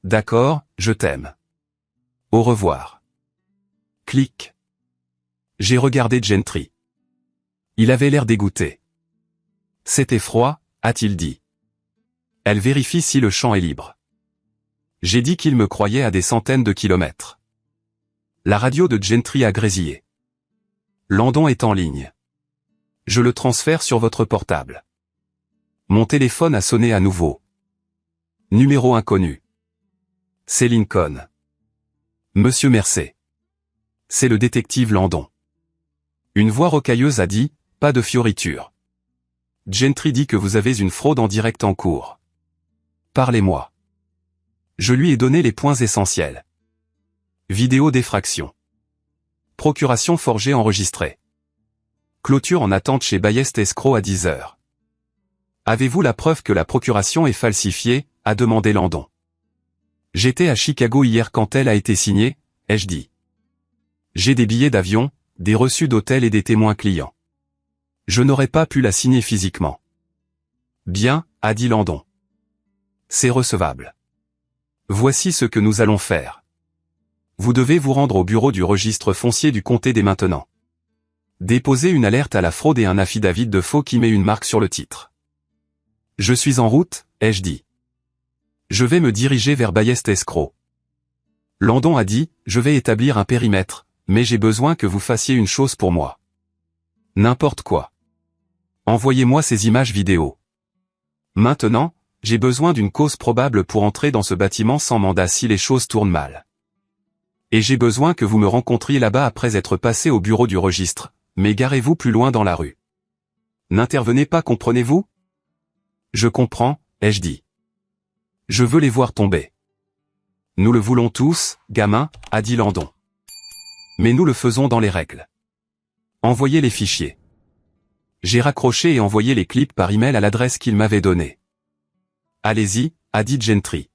D'accord, je t'aime. Au revoir. Clic. J'ai regardé Gentry. Il avait l'air dégoûté. C'était froid, a-t-il dit. Elle vérifie si le champ est libre. J'ai dit qu'il me croyait à des centaines de kilomètres. La radio de Gentry a grésillé. Landon est en ligne. Je le transfère sur votre portable. Mon téléphone a sonné à nouveau. Numéro inconnu. C'est Lincoln. Monsieur Mercé. C'est le détective Landon. Une voix rocailleuse a dit, pas de fioriture. Gentry dit que vous avez une fraude en direct en cours. Parlez-moi. Je lui ai donné les points essentiels. Vidéo d'effraction. Procuration forgée enregistrée. Clôture en attente chez Ballest Escroc à 10 heures. Avez-vous la preuve que la procuration est falsifiée, a demandé Landon. J'étais à Chicago hier quand elle a été signée, ai-je dit. J'ai des billets d'avion, des reçus d'hôtel et des témoins clients. Je n'aurais pas pu la signer physiquement. Bien, a dit Landon. C'est recevable. Voici ce que nous allons faire. Vous devez vous rendre au bureau du registre foncier du comté dès maintenant. Déposez une alerte à la fraude et un affidavit de faux qui met une marque sur le titre. Je suis en route, ai-je dit. Je vais me diriger vers Ballest Escroc. Landon a dit, je vais établir un périmètre, mais j'ai besoin que vous fassiez une chose pour moi. N'importe quoi. Envoyez-moi ces images vidéo. Maintenant, j'ai besoin d'une cause probable pour entrer dans ce bâtiment sans mandat si les choses tournent mal. Et j'ai besoin que vous me rencontriez là-bas après être passé au bureau du registre, mais garez-vous plus loin dans la rue. N'intervenez pas, comprenez-vous? Je comprends, ai-je dit. Je veux les voir tomber. Nous le voulons tous, gamin, a dit Landon. Mais nous le faisons dans les règles. Envoyez les fichiers. J'ai raccroché et envoyé les clips par email à l'adresse qu'il m'avait donnée. Allez-y, a dit Gentry.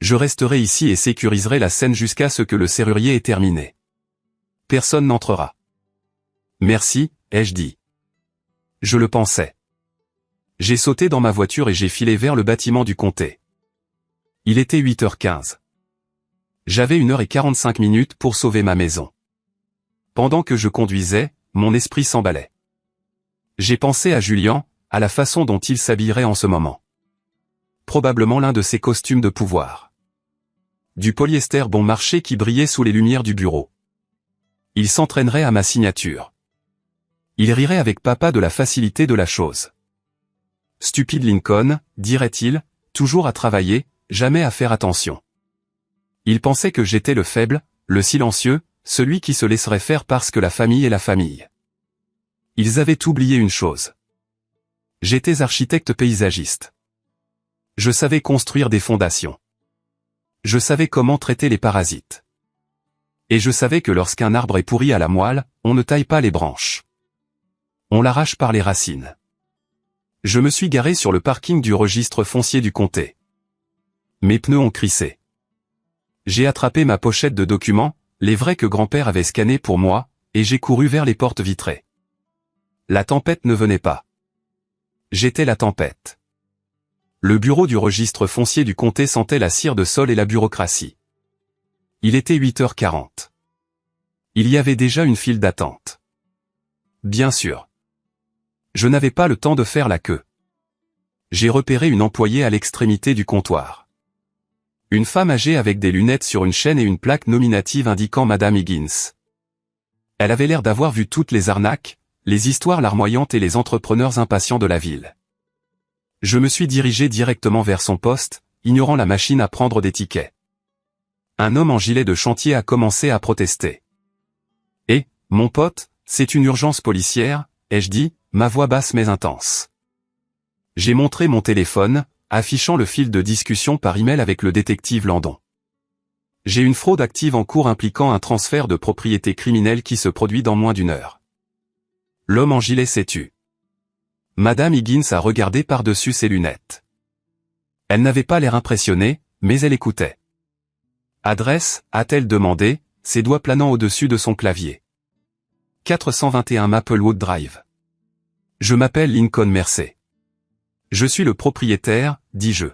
Je resterai ici et sécuriserai la scène jusqu'à ce que le serrurier ait terminé. Personne n'entrera. Merci, ai-je dit. Je le pensais. J'ai sauté dans ma voiture et j'ai filé vers le bâtiment du comté. Il était 8h15. J'avais 1h45 pour sauver ma maison. Pendant que je conduisais, mon esprit s'emballait. J'ai pensé à Julian, à la façon dont il s'habillerait en ce moment. Probablement l'un de ses costumes de pouvoir. Du polyester bon marché qui brillait sous les lumières du bureau. Il s'entraînerait à ma signature. Il rirait avec papa de la facilité de la chose. Stupide Lincoln, dirait-il, toujours à travailler, jamais à faire attention. Il pensait que j'étais le faible, le silencieux, celui qui se laisserait faire parce que la famille est la famille. Ils avaient oublié une chose. J'étais architecte paysagiste. Je savais construire des fondations. Je savais comment traiter les parasites. Et je savais que lorsqu'un arbre est pourri à la moelle, on ne taille pas les branches. On l'arrache par les racines. Je me suis garé sur le parking du registre foncier du comté. Mes pneus ont crissé. J'ai attrapé ma pochette de documents, les vrais que grand-père avait scannés pour moi, et j'ai couru vers les portes vitrées. La tempête ne venait pas. J'étais la tempête. Le bureau du registre foncier du comté sentait la cire de sol et la bureaucratie. Il était 8h40. Il y avait déjà une file d'attente. Bien sûr. Je n'avais pas le temps de faire la queue. J'ai repéré une employée à l'extrémité du comptoir. Une femme âgée avec des lunettes sur une chaîne et une plaque nominative indiquant Madame Higgins. Elle avait l'air d'avoir vu toutes les arnaques, les histoires larmoyantes et les entrepreneurs impatients de la ville. Je me suis dirigé directement vers son poste, ignorant la machine à prendre des tickets. Un homme en gilet de chantier a commencé à protester. « Eh, mon pote, c'est une urgence policière », ai-je dit, ma voix basse mais intense. J'ai montré mon téléphone, affichant le fil de discussion par email avec le détective Landon. J'ai une fraude active en cours impliquant un transfert de propriété criminelle qui se produit dans moins d'1 heure. L'homme en gilet s'est tu. Madame Higgins a regardé par-dessus ses lunettes. Elle n'avait pas l'air impressionnée, mais elle écoutait. Adresse, a-t-elle demandé, ses doigts planant au-dessus de son clavier. 421 Maplewood Drive. Je m'appelle Lincoln Mercer. Je suis le propriétaire, dis-je.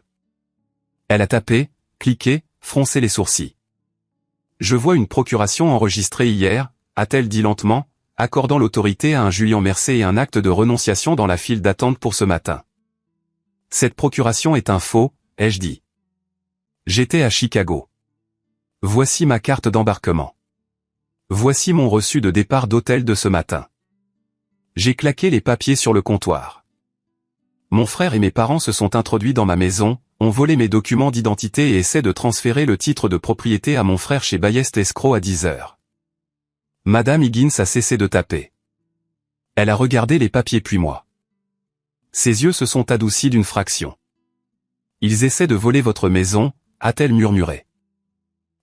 Elle a tapé, cliqué, froncé les sourcils. Je vois une procuration enregistrée hier, a-t-elle dit lentement, accordant l'autorité à un Julian Mercer et un acte de renonciation dans la file d'attente pour ce matin. Cette procuration est un faux, ai-je dit. J'étais à Chicago. Voici ma carte d'embarquement. Voici mon reçu de départ d'hôtel de ce matin. J'ai claqué les papiers sur le comptoir. Mon frère et mes parents se sont introduits dans ma maison, ont volé mes documents d'identité et essaient de transférer le titre de propriété à mon frère chez Ballester Escrow à 10 heures. Madame Higgins a cessé de taper. Elle a regardé les papiers puis moi. Ses yeux se sont adoucis d'une fraction. Ils essaient de voler votre maison, a-t-elle murmuré.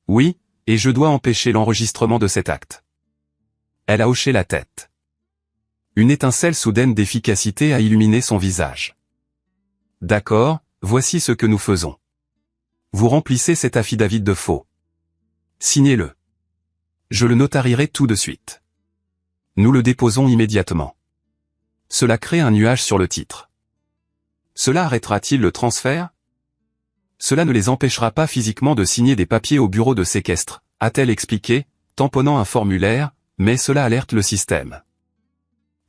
Oui, et je dois empêcher l'enregistrement de cet acte. Elle a hoché la tête. Une étincelle soudaine d'efficacité a illuminé son visage. D'accord, voici ce que nous faisons. Vous remplissez cet affidavit de faux. Signez-le. Je le notarierai tout de suite. Nous le déposons immédiatement. Cela crée un nuage sur le titre. Cela arrêtera-t-il le transfert? Cela ne les empêchera pas physiquement de signer des papiers au bureau de séquestre, a-t-elle expliqué, tamponnant un formulaire, mais cela alerte le système.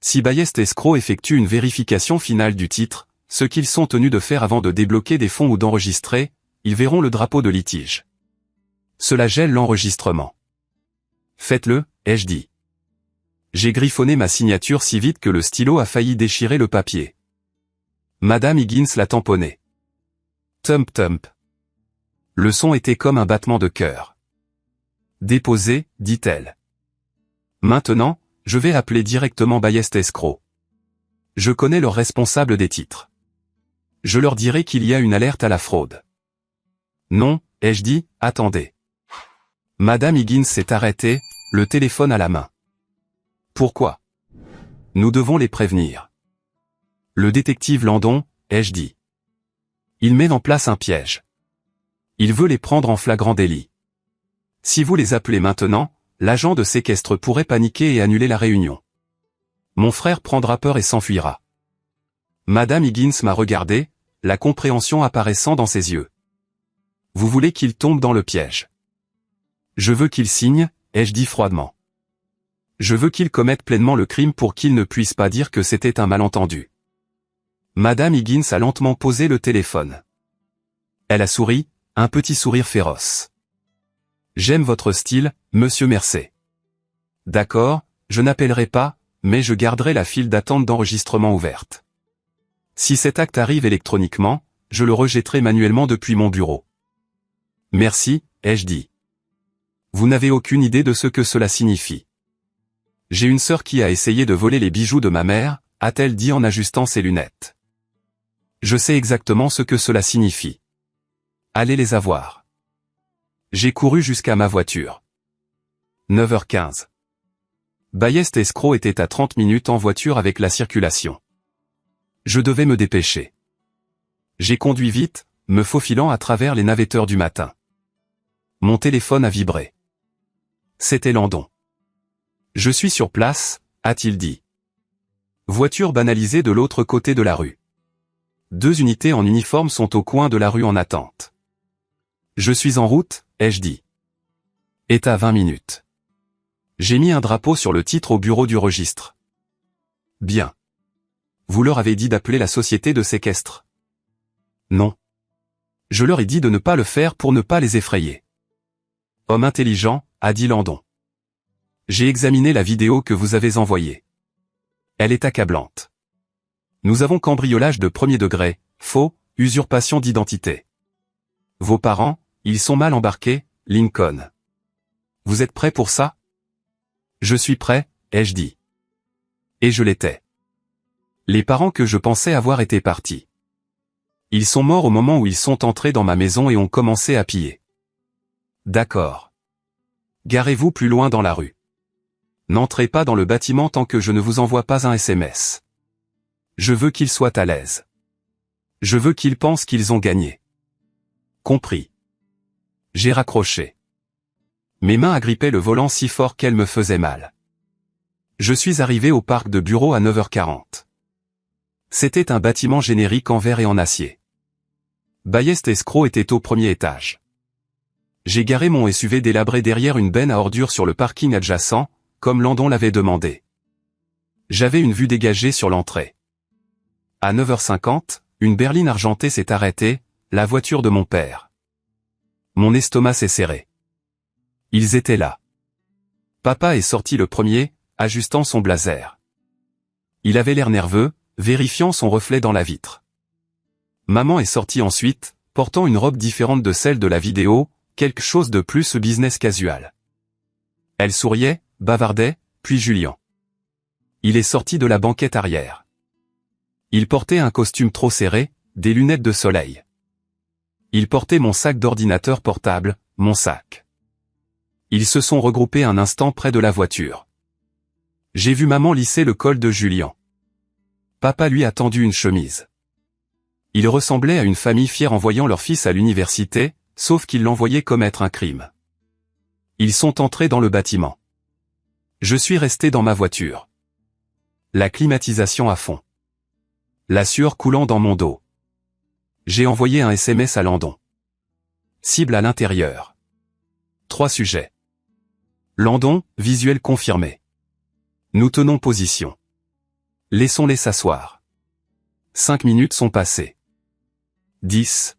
Si Ballester Escrow effectue une vérification finale du titre, ce qu'ils sont tenus de faire avant de débloquer des fonds ou d'enregistrer, ils verront le drapeau de litige. Cela gèle l'enregistrement. Faites-le, ai-je dit. J'ai griffonné ma signature si vite que le stylo a failli déchirer le papier. Madame Higgins l'a tamponné. Thump thump. Le son était comme un battement de cœur. Déposé, dit-elle. Maintenant, je vais appeler directement Ballester Escrow. Je connais leur responsable des titres. Je leur dirai qu'il y a une alerte à la fraude. Non, ai-je dit, attendez. Madame Higgins s'est arrêtée, le téléphone à la main. Pourquoi? Nous devons les prévenir. Le détective Landon, ai-je dit. Il met en place un piège. Il veut les prendre en flagrant délit. Si vous les appelez maintenant, l'agent de séquestre pourrait paniquer et annuler la réunion. Mon frère prendra peur et s'enfuira. Madame Higgins m'a regardé, la compréhension apparaissant dans ses yeux. Vous voulez qu'il tombe dans le piège. Je veux qu'il signe, ai-je dit froidement. Je veux qu'il commette pleinement le crime pour qu'il ne puisse pas dire que c'était un malentendu. Madame Higgins a lentement posé le téléphone. Elle a souri, un petit sourire féroce. J'aime votre style, monsieur Mercé. D'accord, je n'appellerai pas, mais je garderai la file d'attente d'enregistrement ouverte. Si cet acte arrive électroniquement, je le rejetterai manuellement depuis mon bureau. Merci, ai-je dit. Vous n'avez aucune idée de ce que cela signifie. J'ai une sœur qui a essayé de voler les bijoux de ma mère, a-t-elle dit en ajustant ses lunettes. Je sais exactement ce que cela signifie. Allez les avoir. J'ai couru jusqu'à ma voiture. 9h15. Bayest Escroc était à 30 minutes en voiture avec la circulation. Je devais me dépêcher. J'ai conduit vite, me faufilant à travers les navetteurs du matin. Mon téléphone a vibré. C'était Landon. Je suis sur place, a-t-il dit. Voiture banalisée de l'autre côté de la rue. 2 unités en uniforme sont au coin de la rue en attente. Je suis en route, ai-je dit. Est à 20 minutes. J'ai mis un drapeau sur le titre au bureau du registre. Bien. Vous leur avez dit d'appeler la société de séquestre? Non. Je leur ai dit de ne pas le faire pour ne pas les effrayer. Homme intelligent, a dit Landon. J'ai examiné la vidéo que vous avez envoyée. Elle est accablante. Nous avons cambriolage de premier degré, faux, usurpation d'identité. Vos parents, ils sont mal embarqués, Lincoln. Vous êtes prêt pour ça? Je suis prêt, ai-je dit. Et je l'étais. Les parents que je pensais avoir étaient partis. Ils sont morts au moment où ils sont entrés dans ma maison et ont commencé à piller. D'accord. Garez-vous plus loin dans la rue. N'entrez pas dans le bâtiment tant que je ne vous envoie pas un SMS. Je veux qu'ils soient à l'aise. Je veux qu'ils pensent qu'ils ont gagné. Compris. J'ai raccroché. Mes mains agrippaient le volant si fort qu'elles me faisaient mal. Je suis arrivé au parc de bureaux à 9h40. C'était un bâtiment générique en verre et en acier. Bayest Escroc était au premier étage. J'ai garé mon SUV délabré derrière une benne à ordures sur le parking adjacent, comme Landon l'avait demandé. J'avais une vue dégagée sur l'entrée. À 9h50, une berline argentée s'est arrêtée, la voiture de mon père. Mon estomac s'est serré. Ils étaient là. Papa est sorti le premier, ajustant son blazer. Il avait l'air nerveux, vérifiant son reflet dans la vitre. Maman est sortie ensuite, portant une robe différente de celle de la vidéo, quelque chose de plus business casual. Elle souriait, bavardait, puis Julien. Il est sorti de la banquette arrière. Il portait un costume trop serré, des lunettes de soleil. Il portait mon sac d'ordinateur portable, mon sac. Ils se sont regroupés un instant près de la voiture. J'ai vu maman lisser le col de Julien. Papa lui a tendu une chemise. Il ressemblait à une famille fière en voyant leur fils à l'université, sauf qu'ils l'envoyaient commettre un crime. Ils sont entrés dans le bâtiment. Je suis resté dans ma voiture. La climatisation à fond. La sueur coulant dans mon dos. J'ai envoyé un SMS à Landon. Cible à l'intérieur. 3 sujets. Landon, visuel confirmé. Nous tenons position. Laissons-les s'asseoir. 5 minutes sont passées. 10.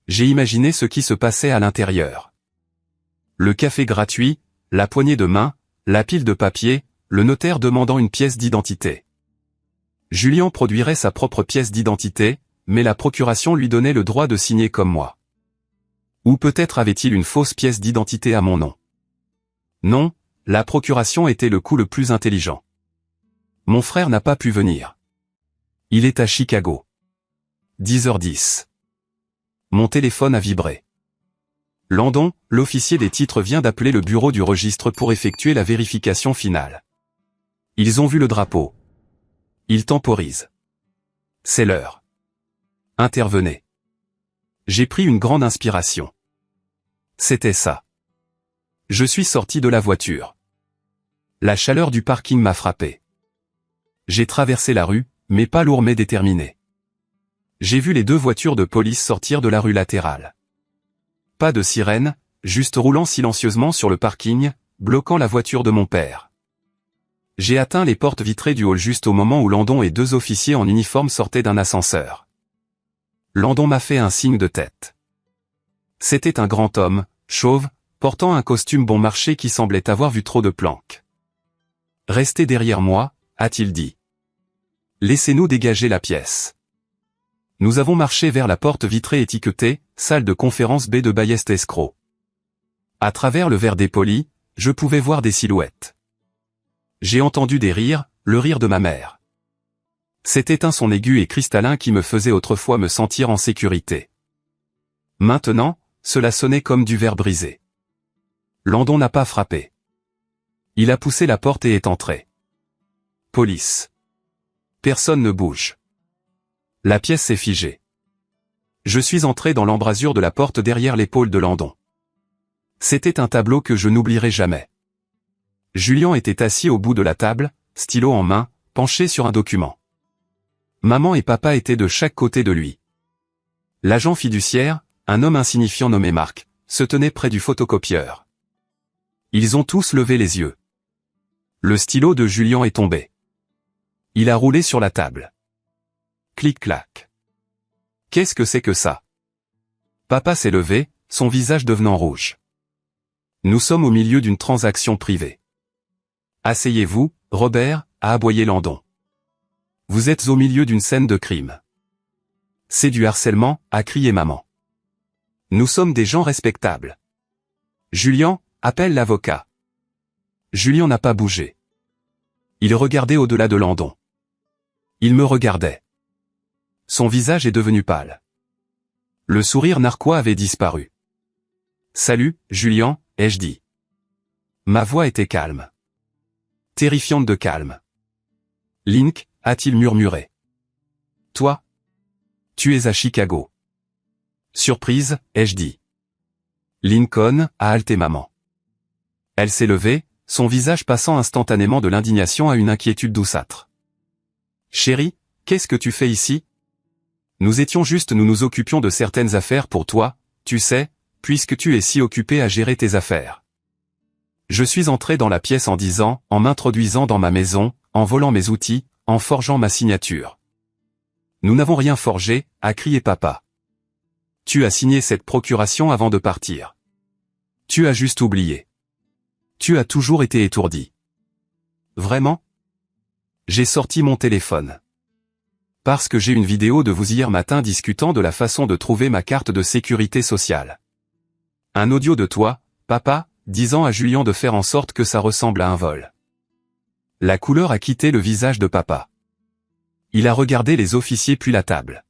J'ai imaginé ce qui se passait à l'intérieur. Le café gratuit, la poignée de main, la pile de papier, le notaire demandant une pièce d'identité. Julien produirait sa propre pièce d'identité, mais la procuration lui donnait le droit de signer comme moi. Ou peut-être avait-il une fausse pièce d'identité à mon nom. Non, la procuration était le coup le plus intelligent. Mon frère n'a pas pu venir. Il est à Chicago. 10h10. Mon téléphone a vibré. Landon, l'officier des titres vient d'appeler le bureau du registre pour effectuer la vérification finale. Ils ont vu le drapeau. Ils temporisent. C'est l'heure. Intervenez. J'ai pris une grande inspiration. C'était ça. Je suis sorti de la voiture. La chaleur du parking m'a frappé. J'ai traversé la rue, mais pas lourd mais déterminé. J'ai vu les deux voitures de police sortir de la rue latérale. Pas de sirène, juste roulant silencieusement sur le parking, bloquant la voiture de mon père. J'ai atteint les portes vitrées du hall juste au moment où Landon et deux officiers en uniforme sortaient d'un ascenseur. Landon m'a fait un signe de tête. C'était un grand homme, chauve, portant un costume bon marché qui semblait avoir vu trop de planques. « Restez derrière moi », a-t-il dit. « Laissez-nous dégager la pièce. » Nous avons marché vers la porte vitrée étiquetée « Salle de conférence B de Ballester-Escroc ». À travers le verre dépoli, je pouvais voir des silhouettes. J'ai entendu des rires, le rire de ma mère. C'était un son aigu et cristallin qui me faisait autrefois me sentir en sécurité. Maintenant, cela sonnait comme du verre brisé. Landon n'a pas frappé. Il a poussé la porte et est entré. Police. Personne ne bouge. La pièce s'est figée. Je suis entré dans l'embrasure de la porte derrière l'épaule de Landon. C'était un tableau que je n'oublierai jamais. Julien était assis au bout de la table, stylo en main, penché sur un document. Maman et papa étaient de chaque côté de lui. L'agent fiduciaire, un homme insignifiant nommé Marc, se tenait près du photocopieur. Ils ont tous levé les yeux. Le stylo de Julien est tombé. Il a roulé sur la table. Clic-clac. Qu'est-ce que c'est que ça? Papa s'est levé, son visage devenant rouge. Nous sommes au milieu d'une transaction privée. Asseyez-vous, Robert, a aboyé Landon. Vous êtes au milieu d'une scène de crime. C'est du harcèlement, a crié maman. Nous sommes des gens respectables. Julien, appelle l'avocat. Julien n'a pas bougé. Il regardait au-delà de Landon. Il me regardait. Son visage est devenu pâle. Le sourire narquois avait disparu. Salut, Julien, ai-je dit. Ma voix était calme. Terrifiante de calme. Link, a-t-il murmuré. Toi? Tu es à Chicago. Surprise, ai-je dit. Lincoln, a haleté maman. Elle s'est levée, son visage passant instantanément de l'indignation à une inquiétude douceâtre. Chérie, qu'est-ce que tu fais ici? Nous nous occupions de certaines affaires pour toi, tu sais, puisque tu es si occupé à gérer tes affaires. Je suis entré dans la pièce en m'introduisant dans ma maison, en volant mes outils, en forgeant ma signature. Nous n'avons rien forgé, a crié papa. Tu as signé cette procuration avant de partir. Tu as juste oublié. Tu as toujours été étourdi. Vraiment? J'ai sorti mon téléphone. Parce que j'ai une vidéo de vous hier matin discutant de la façon de trouver ma carte de sécurité sociale. Un audio de toi, papa, disant à Julien de faire en sorte que ça ressemble à un vol. La couleur a quitté le visage de papa. Il a regardé les officiers puis la table.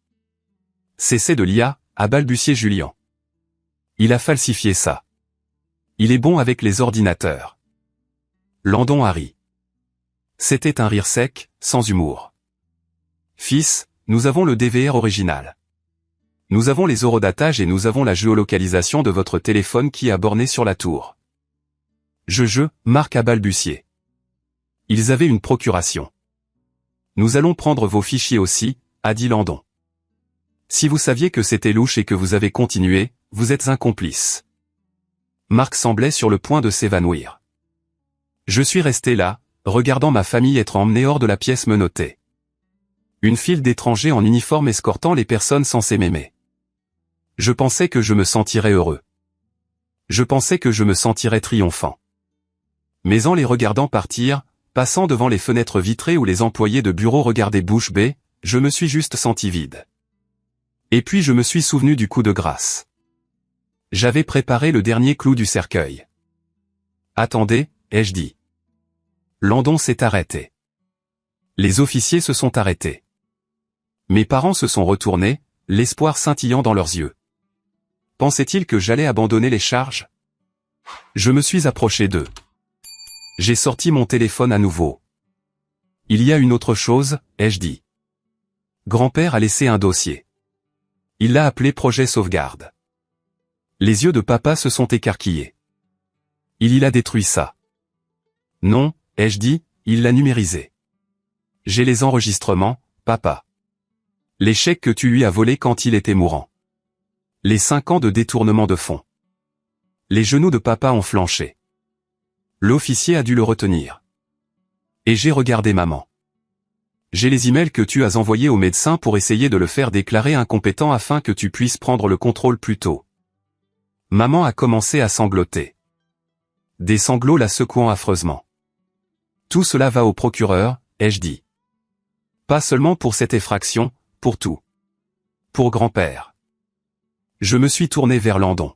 C'est de l'IA, a balbutié Julien. Il a falsifié ça. Il est bon avec les ordinateurs. Landon a ri. C'était un rire sec, sans humour. Fils, nous avons le DVR original. Nous avons les horodatage et nous avons la géolocalisation de votre téléphone qui a borné sur la tour. Marc a balbutié. Ils avaient une procuration. Nous allons prendre vos fichiers aussi, a dit Landon. Si vous saviez que c'était louche et que vous avez continué, vous êtes un complice. Marc semblait sur le point de s'évanouir. Je suis resté là, regardant ma famille être emmenée hors de la pièce menottée. Une file d'étrangers en uniforme escortant les personnes censées m'aimer. Je pensais que je me sentirais heureux. Je pensais que je me sentirais triomphant. Mais en les regardant partir, passant devant les fenêtres vitrées où les employés de bureau regardaient bouche bée, je me suis juste senti vide. Et puis je me suis souvenu du coup de grâce. J'avais préparé le dernier clou du cercueil. Attendez, ai-je dit. Landon s'est arrêté. Les officiers se sont arrêtés. Mes parents se sont retournés, l'espoir scintillant dans leurs yeux. Pensaient-ils que j'allais abandonner les charges? Je me suis approché d'eux. J'ai sorti mon téléphone à nouveau. Il y a une autre chose, ai-je dit. Grand-père a laissé un dossier. Il l'a appelé projet sauvegarde. Les yeux de papa se sont écarquillés. Il a détruit ça. Non, ai-je dit, il l'a numérisé. J'ai les enregistrements, papa. Les chèques que tu lui as volés quand il était mourant. Les 5 ans de détournement de fonds. Les genoux de papa ont flanché. L'officier a dû le retenir. Et j'ai regardé maman. J'ai les emails que tu as envoyés au médecin pour essayer de le faire déclarer incompétent afin que tu puisses prendre le contrôle plus tôt. Maman a commencé à sangloter. Des sanglots la secouant affreusement. Tout cela va au procureur, ai-je dit. Pas seulement pour cette effraction, pour tout. Pour grand-père. Je me suis tourné vers Landon.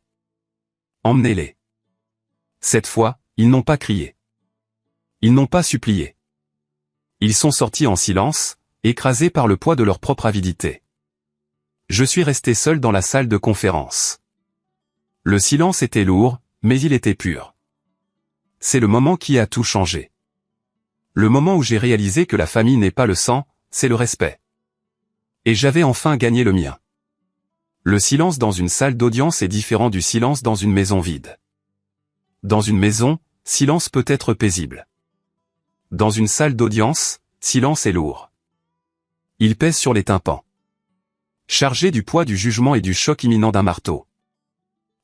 Emmenez-les. Cette fois, ils n'ont pas crié. Ils n'ont pas supplié. Ils sont sortis en silence, écrasés par le poids de leur propre avidité. Je suis resté seul dans la salle de conférence. Le silence était lourd, mais il était pur. C'est le moment qui a tout changé. Le moment où j'ai réalisé que la famille n'est pas le sang, c'est le respect. Et j'avais enfin gagné le mien. Le silence dans une salle d'audience est différent du silence dans une maison vide. Dans une maison, silence peut être paisible. Dans une salle d'audience, silence est lourd. Il pèse sur les tympans. Chargé du poids du jugement et du choc imminent d'un marteau.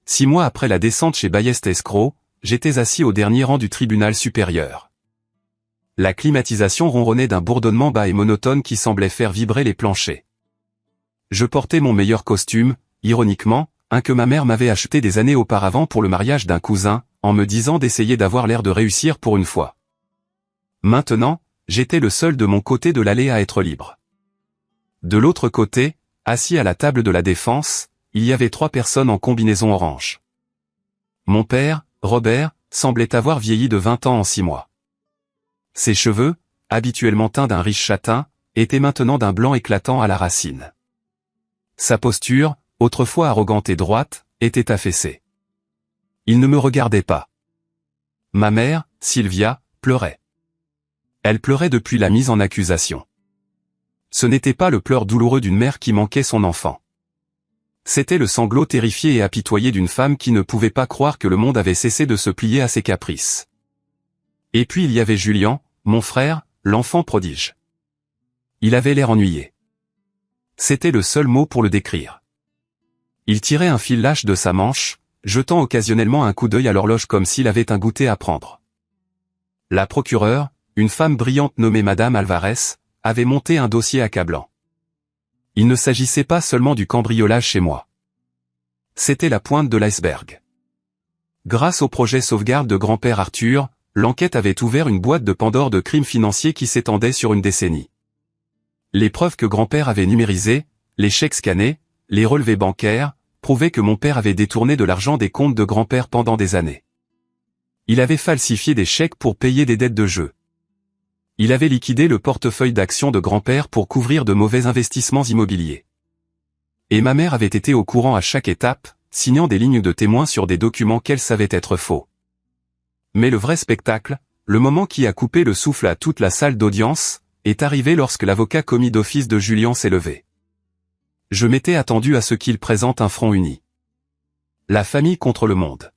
6 mois après la descente chez Ballest Escroc, j'étais assis au dernier rang du tribunal supérieur. La climatisation ronronnait d'un bourdonnement bas et monotone qui semblait faire vibrer les planchers. Je portais mon meilleur costume, ironiquement, un que ma mère m'avait acheté des années auparavant pour le mariage d'un cousin, en me disant d'essayer d'avoir l'air de réussir pour une fois. Maintenant, j'étais le seul de mon côté de l'allée à être libre. De l'autre côté, assis à la table de la défense, il y avait 3 personnes en combinaison orange. Mon père, Robert, semblait avoir vieilli de 20 ans en 6 mois. Ses cheveux, habituellement teints d'un riche châtain, étaient maintenant d'un blanc éclatant à la racine. Sa posture, autrefois arrogante et droite, était affaissée. Il ne me regardait pas. Ma mère, Sylvia, pleurait. Elle pleurait depuis la mise en accusation. Ce n'était pas le pleur douloureux d'une mère qui manquait son enfant. C'était le sanglot terrifié et apitoyé d'une femme qui ne pouvait pas croire que le monde avait cessé de se plier à ses caprices. Et puis il y avait Julien, mon frère, l'enfant prodige. Il avait l'air ennuyé. C'était le seul mot pour le décrire. Il tirait un fil lâche de sa manche, jetant occasionnellement un coup d'œil à l'horloge comme s'il avait un goûter à prendre. La procureure, une femme brillante nommée Madame Alvarez, avait monté un dossier accablant. Il ne s'agissait pas seulement du cambriolage chez moi. C'était la pointe de l'iceberg. Grâce au projet sauvegarde de grand-père Arthur, l'enquête avait ouvert une boîte de Pandore de crimes financiers qui s'étendait sur une décennie. Les preuves que grand-père avait numérisées, les chèques scannés, les relevés bancaires, prouvaient que mon père avait détourné de l'argent des comptes de grand-père pendant des années. Il avait falsifié des chèques pour payer des dettes de jeu. Il avait liquidé le portefeuille d'actions de grand-père pour couvrir de mauvais investissements immobiliers. Et ma mère avait été au courant à chaque étape, signant des lignes de témoins sur des documents qu'elle savait être faux. Mais le vrai spectacle, le moment qui a coupé le souffle à toute la salle d'audience, est arrivé lorsque l'avocat commis d'office de Julien s'est levé. Je m'étais attendu à ce qu'il présente un front uni. La famille contre le monde.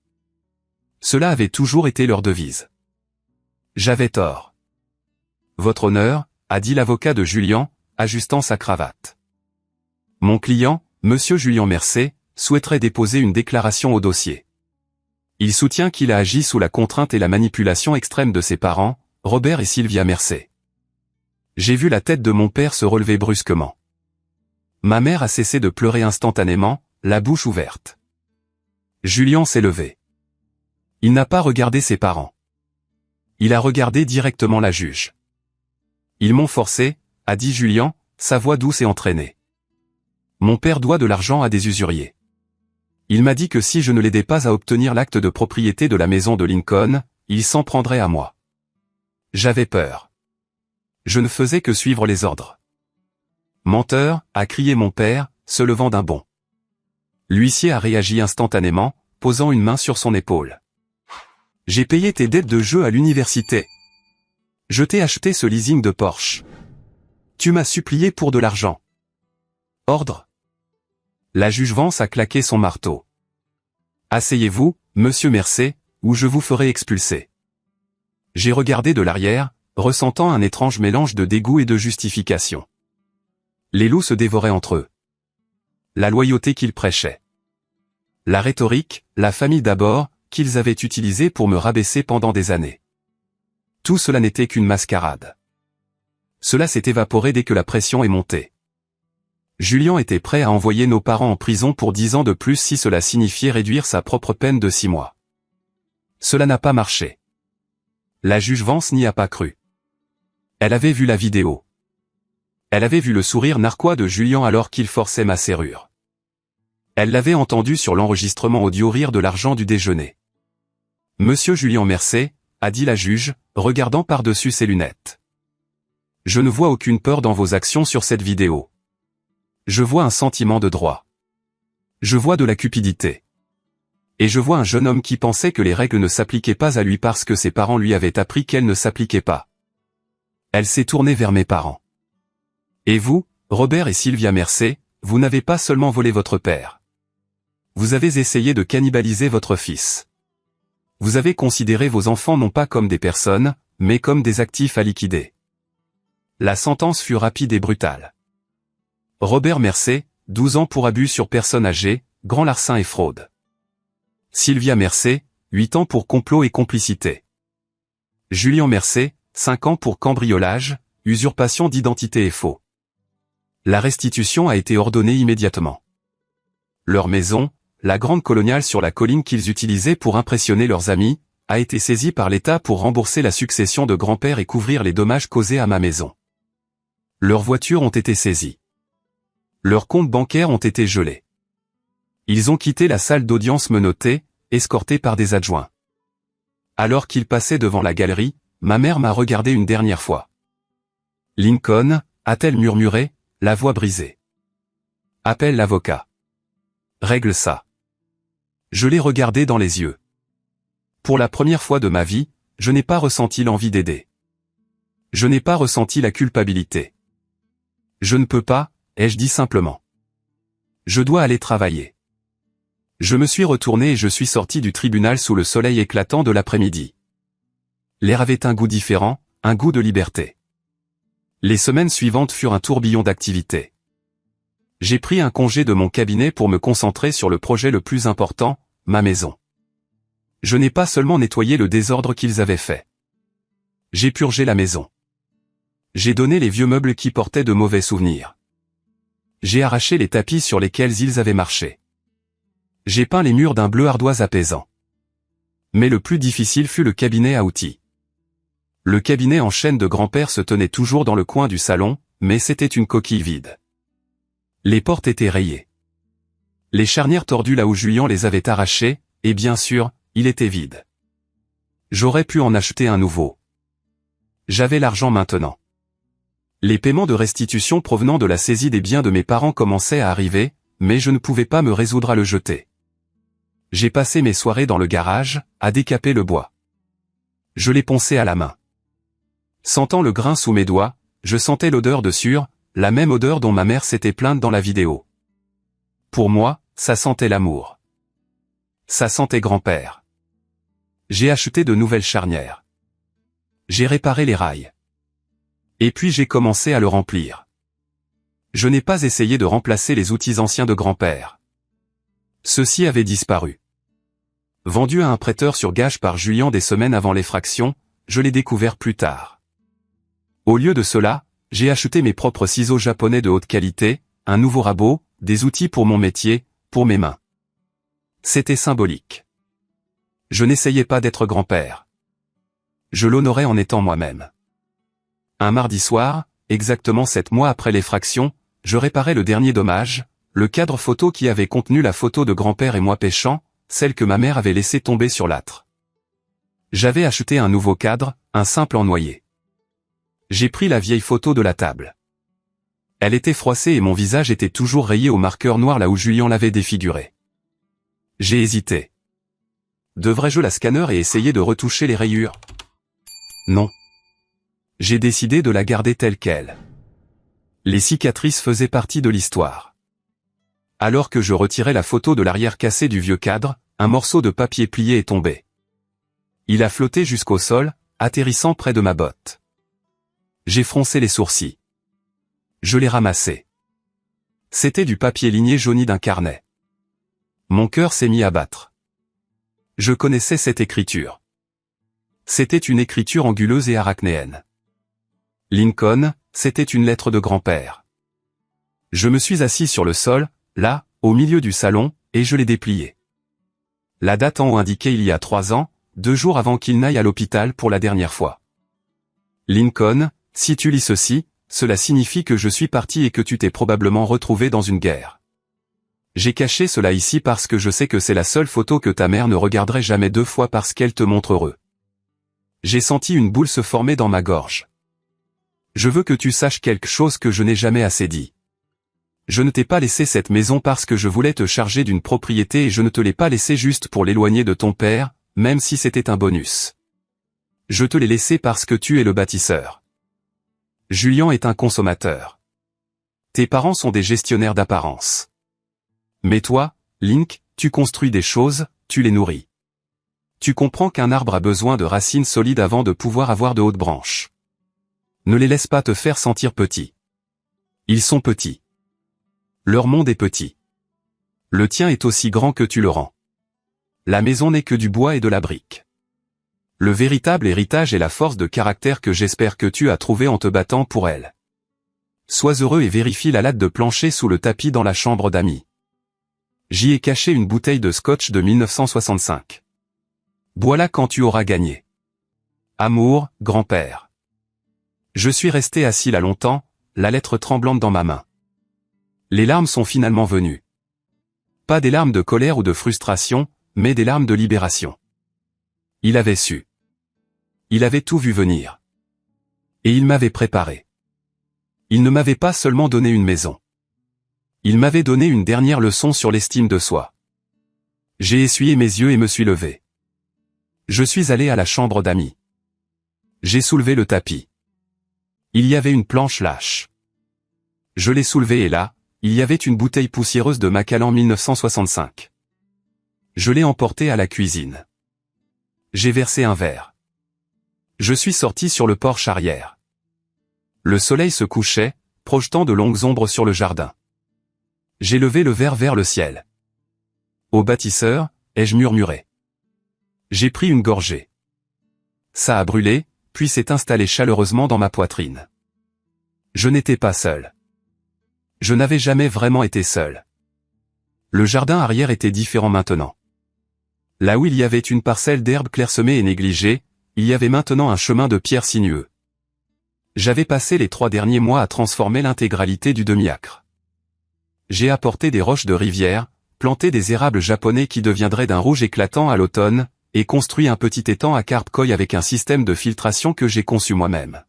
Cela avait toujours été leur devise. J'avais tort. Votre honneur, a dit l'avocat de Julien, ajustant sa cravate. Mon client, monsieur Julien Mercé, souhaiterait déposer une déclaration au dossier. Il soutient qu'il a agi sous la contrainte et la manipulation extrême de ses parents, Robert et Sylvia Mercé. J'ai vu la tête de mon père se relever brusquement. Ma mère a cessé de pleurer instantanément, la bouche ouverte. Julien s'est levé. Il n'a pas regardé ses parents. Il a regardé directement la juge. Ils m'ont forcé, a dit Julien, sa voix douce et entraînée. Mon père doit de l'argent à des usuriers. Il m'a dit que si je ne l'aidais pas à obtenir l'acte de propriété de la maison de Lincoln, il s'en prendrait à moi. J'avais peur. Je ne faisais que suivre les ordres. Menteur, a crié mon père, se levant d'un bond. L'huissier a réagi instantanément, posant une main sur son épaule. « J'ai payé tes dettes de jeu à l'université. Je t'ai acheté ce leasing de Porsche. Tu m'as supplié pour de l'argent. Ordre !» La juge Vance a claqué son marteau. « Asseyez-vous, monsieur Mercé, ou je vous ferai expulser. » J'ai regardé de l'arrière, ressentant un étrange mélange de dégoût et de justification. Les loups se dévoraient entre eux. La loyauté qu'ils prêchaient. La rhétorique, la famille d'abord, qu'ils avaient utilisée pour me rabaisser pendant des années. Tout cela n'était qu'une mascarade. Cela s'est évaporé dès que la pression est montée. Julien était prêt à envoyer nos parents en prison pour 10 ans de plus si cela signifiait réduire sa propre peine de 6 mois. Cela n'a pas marché. La juge Vance n'y a pas cru. Elle avait vu la vidéo. Elle avait vu le sourire narquois de Julien alors qu'il forçait ma serrure. Elle l'avait entendu sur l'enregistrement audio rire de l'argent du déjeuner. « Monsieur Julien Mercé », a dit la juge, regardant par-dessus ses lunettes. « Je ne vois aucune peur dans vos actions sur cette vidéo. Je vois un sentiment de droit. Je vois de la cupidité. Et je vois un jeune homme qui pensait que les règles ne s'appliquaient pas à lui parce que ses parents lui avaient appris qu'elles ne s'appliquaient pas. » Elle s'est tournée vers mes parents. « Et vous, Robert et Sylvia Mercé, vous n'avez pas seulement volé votre père. Vous avez essayé de cannibaliser votre fils. Vous avez considéré vos enfants non pas comme des personnes, mais comme des actifs à liquider. » La sentence fut rapide et brutale. Robert Mercé, 12 ans pour abus sur personne âgée, grand larcin et fraude. Sylvia Mercé, 8 ans pour complot et complicité. Julien Mercé, 5 ans pour cambriolage, usurpation d'identité et faux. La restitution a été ordonnée immédiatement. Leur maison, la grande coloniale sur la colline qu'ils utilisaient pour impressionner leurs amis, a été saisie par l'État pour rembourser la succession de grand-père et couvrir les dommages causés à ma maison. Leurs voitures ont été saisies. Leurs comptes bancaires ont été gelés. Ils ont quitté la salle d'audience menottée, escortés par des adjoints. Alors qu'ils passaient devant la galerie, ma mère m'a regardé une dernière fois. « Lincoln », a-t-elle murmuré, la voix brisée. « Appelle l'avocat. Règle ça. » Je l'ai regardé dans les yeux. Pour la première fois de ma vie, je n'ai pas ressenti l'envie d'aider. Je n'ai pas ressenti la culpabilité. Je ne peux pas, ai-je dit simplement. Je dois aller travailler. Je me suis retourné et je suis sorti du tribunal sous le soleil éclatant de l'après-midi. L'air avait un goût différent, un goût de liberté. Les semaines suivantes furent un tourbillon d'activités. J'ai pris un congé de mon cabinet pour me concentrer sur le projet le plus important, ma maison. Je n'ai pas seulement nettoyé le désordre qu'ils avaient fait. J'ai purgé la maison. J'ai donné les vieux meubles qui portaient de mauvais souvenirs. J'ai arraché les tapis sur lesquels ils avaient marché. J'ai peint les murs d'un bleu ardoise apaisant. Mais le plus difficile fut le cabinet à outils. Le cabinet en chêne de grand-père se tenait toujours dans le coin du salon, mais c'était une coquille vide. Les portes étaient rayées. Les charnières tordues là où Julien les avait arrachées, et bien sûr, il était vide. J'aurais pu en acheter un nouveau. J'avais l'argent maintenant. Les paiements de restitution provenant de la saisie des biens de mes parents commençaient à arriver, mais je ne pouvais pas me résoudre à le jeter. J'ai passé mes soirées dans le garage, à décaper le bois. Je l'ai poncé à la main. Sentant le grain sous mes doigts, je sentais l'odeur de sueur, la même odeur dont ma mère s'était plainte dans la vidéo. Pour moi, ça sentait l'amour. Ça sentait grand-père. J'ai acheté de nouvelles charnières. J'ai réparé les rails. Et puis j'ai commencé à le remplir. Je n'ai pas essayé de remplacer les outils anciens de grand-père. Ceux-ci avaient disparu. Vendu à un prêteur sur gage par Julien des semaines avant l'effraction, je l'ai découvert plus tard. Au lieu de cela, j'ai acheté mes propres ciseaux japonais de haute qualité, un nouveau rabot, des outils pour mon métier, pour mes mains. C'était symbolique. Je n'essayais pas d'être grand-père. Je l'honorais en étant moi-même. Un mardi soir, exactement 7 mois après l'effraction, je réparais le dernier dommage, le cadre photo qui avait contenu la photo de grand-père et moi pêchant, celle que ma mère avait laissée tomber sur l'âtre. J'avais acheté un nouveau cadre, un simple en noyer. J'ai pris la vieille photo de la table. Elle était froissée et mon visage était toujours rayé au marqueur noir là où Julien l'avait défiguré. J'ai hésité. Devrais-je la scanner et essayer de retoucher les rayures? Non. J'ai décidé de la garder telle qu'elle. Les cicatrices faisaient partie de l'histoire. Alors que je retirais la photo de l'arrière cassé du vieux cadre, un morceau de papier plié est tombé. Il a flotté jusqu'au sol, atterrissant près de ma botte. J'ai froncé les sourcils. Je l'ai ramassé. C'était du papier ligné jauni d'un carnet. Mon cœur s'est mis à battre. Je connaissais cette écriture. C'était une écriture anguleuse et arachnéenne. Lincoln, c'était une lettre de grand-père. Je me suis assis sur le sol, là, au milieu du salon, et je l'ai dépliée. La date en haut indiquait il y a 3 ans, 2 jours avant qu'il n'aille à l'hôpital pour la dernière fois. Lincoln, si tu lis ceci, cela signifie que je suis parti et que tu t'es probablement retrouvé dans une guerre. J'ai caché cela ici parce que je sais que c'est la seule photo que ta mère ne regarderait jamais 2 fois parce qu'elle te montre heureux. J'ai senti une boule se former dans ma gorge. Je veux que tu saches quelque chose que je n'ai jamais assez dit. Je ne t'ai pas laissé cette maison parce que je voulais te charger d'une propriété et je ne te l'ai pas laissé juste pour l'éloigner de ton père, même si c'était un bonus. Je te l'ai laissé parce que tu es le bâtisseur. Julien est un consommateur. Tes parents sont des gestionnaires d'apparence. Mais toi, Link, tu construis des choses, tu les nourris. Tu comprends qu'un arbre a besoin de racines solides avant de pouvoir avoir de hautes branches. Ne les laisse pas te faire sentir petit. Ils sont petits. Leur monde est petit. Le tien est aussi grand que tu le rends. La maison n'est que du bois et de la brique. Le véritable héritage est la force de caractère que j'espère que tu as trouvé en te battant pour elle. Sois heureux et vérifie la latte de plancher sous le tapis dans la chambre d'amis. J'y ai caché une bouteille de scotch de 1965. Bois-la quand tu auras gagné. Amour, grand-père. Je suis resté assis là longtemps, la lettre tremblante dans ma main. Les larmes sont finalement venues. Pas des larmes de colère ou de frustration, mais des larmes de libération. Il avait su. Il avait tout vu venir. Et il m'avait préparé. Il ne m'avait pas seulement donné une maison. Il m'avait donné une dernière leçon sur l'estime de soi. J'ai essuyé mes yeux et me suis levé. Je suis allé à la chambre d'amis. J'ai soulevé le tapis. Il y avait une planche lâche. Je l'ai soulevée et là, il y avait une bouteille poussiéreuse de Macallan 1965. Je l'ai emportée à la cuisine. J'ai versé un verre. Je suis sorti sur le porche arrière. Le soleil se couchait, projetant de longues ombres sur le jardin. J'ai levé le verre vers le ciel. Au bâtisseur, ai-je murmuré. J'ai pris une gorgée. Ça a brûlé, puis s'est installé chaleureusement dans ma poitrine. Je n'étais pas seul. Je n'avais jamais vraiment été seul. Le jardin arrière était différent maintenant. Là où il y avait une parcelle d'herbe clairsemée et négligée, il y avait maintenant un chemin de pierre sinueux. J'avais passé les 3 derniers mois à transformer l'intégralité du demi-acre. J'ai apporté des roches de rivière, planté des érables japonais qui deviendraient d'un rouge éclatant à l'automne, et construit un petit étang à carpe koi avec un système de filtration que j'ai conçu moi-même.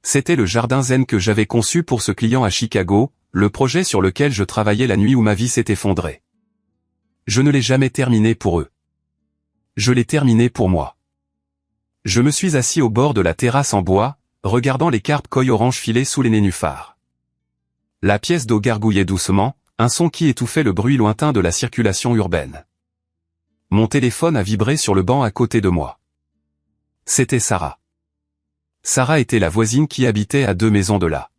C'était le jardin zen que j'avais conçu pour ce client à Chicago, le projet sur lequel je travaillais la nuit où ma vie s'est effondrée. Je ne l'ai jamais terminé pour eux. Je l'ai terminé pour moi. Je me suis assis au bord de la terrasse en bois, regardant les carpes koi orange filer sous les nénuphars. La pièce d'eau gargouillait doucement, un son qui étouffait le bruit lointain de la circulation urbaine. Mon téléphone a vibré sur le banc à côté de moi. C'était Sarah. Sarah était la voisine qui habitait à 2 maisons de là.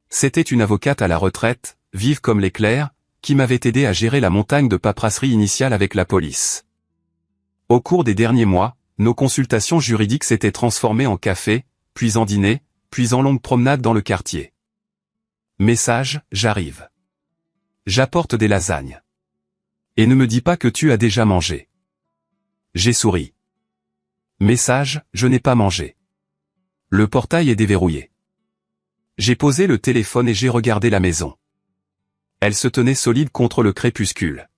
C'était une avocate à la retraite, vive comme l'éclair, qui m'avait aidé à gérer la montagne de paperasserie initiale avec la police. Au cours des derniers mois, nos consultations juridiques s'étaient transformées en café, puis en dîner, puis en longues promenades dans le quartier. Message, j'arrive. J'apporte des lasagnes. Et ne me dis pas que tu as déjà mangé. J'ai souri. Message, je n'ai pas mangé. Le portail est déverrouillé. J'ai posé le téléphone et j'ai regardé la maison. Elle se tenait solide contre le crépuscule.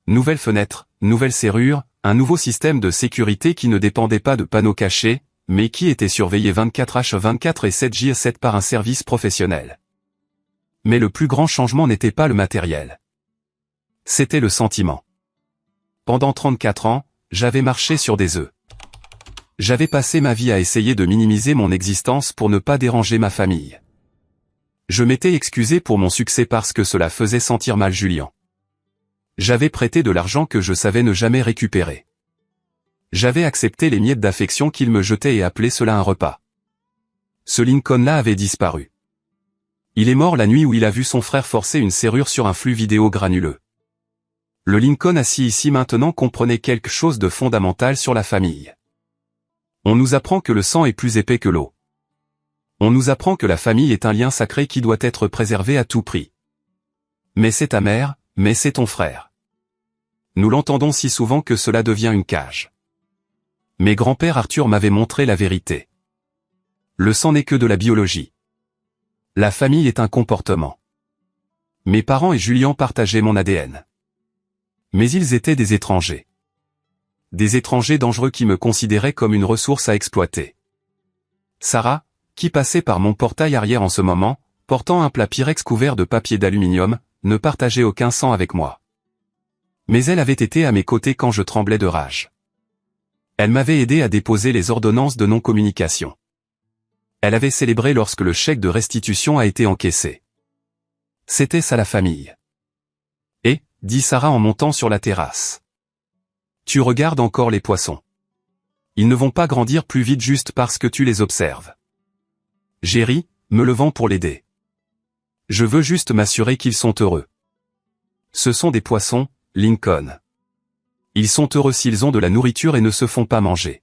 Nouvelle fenêtre, nouvelle serrure, un nouveau système de sécurité qui ne dépendait pas de panneaux cachés, mais qui était surveillé 24h24 et 7h7 par un service professionnel. Mais le plus grand changement n'était pas le matériel. C'était le sentiment. Pendant 34 ans, j'avais marché sur des œufs. J'avais passé ma vie à essayer de minimiser mon existence pour ne pas déranger ma famille. Je m'étais excusé pour mon succès parce que cela faisait sentir mal Julien. J'avais prêté de l'argent que je savais ne jamais récupérer. J'avais accepté les miettes d'affection qu'il me jetait et appelé cela un repas. Ce Lincoln-là avait disparu. Il est mort la nuit où il a vu son frère forcer une serrure sur un flux vidéo granuleux. Le Lincoln assis ici maintenant comprenait quelque chose de fondamental sur la famille. On nous apprend que le sang est plus épais que l'eau. On nous apprend que la famille est un lien sacré qui doit être préservé à tout prix. Mais c'est ta mère, mais c'est ton frère. Nous l'entendons si souvent que cela devient une cage. Mais grand-père Arthur m'avait montré la vérité. Le sang n'est que de la biologie. La famille est un comportement. Mes parents et Julien partageaient mon ADN. Mais ils étaient des étrangers. Des étrangers dangereux qui me considéraient comme une ressource à exploiter. Sarah, qui passait par mon portail arrière en ce moment, portant un plat Pyrex couvert de papier d'aluminium, ne partageait aucun sang avec moi. Mais elle avait été à mes côtés quand je tremblais de rage. Elle m'avait aidé à déposer les ordonnances de non-communication. Elle avait célébré lorsque le chèque de restitution a été encaissé. C'était ça la famille. Et, dit Sarah en montant sur la terrasse. Tu regardes encore les poissons. Ils ne vont pas grandir plus vite juste parce que tu les observes. J'ai ri, me levant pour l'aider. Je veux juste m'assurer qu'ils sont heureux. Ce sont des poissons, Lincoln. Ils sont heureux s'ils ont de la nourriture et ne se font pas manger.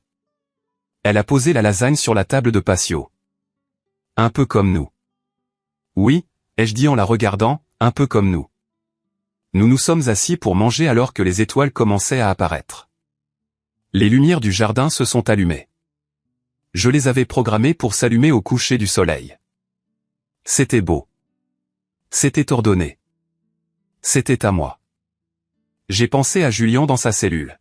Elle a posé la lasagne sur la table de patio. Un peu comme nous. Oui, ai-je dit en la regardant, un peu comme nous. Nous nous sommes assis pour manger alors que les étoiles commençaient à apparaître. Les lumières du jardin se sont allumées. Je les avais programmées pour s'allumer au coucher du soleil. C'était beau. C'était ordonné. C'était à moi. J'ai pensé à Julien dans sa cellule.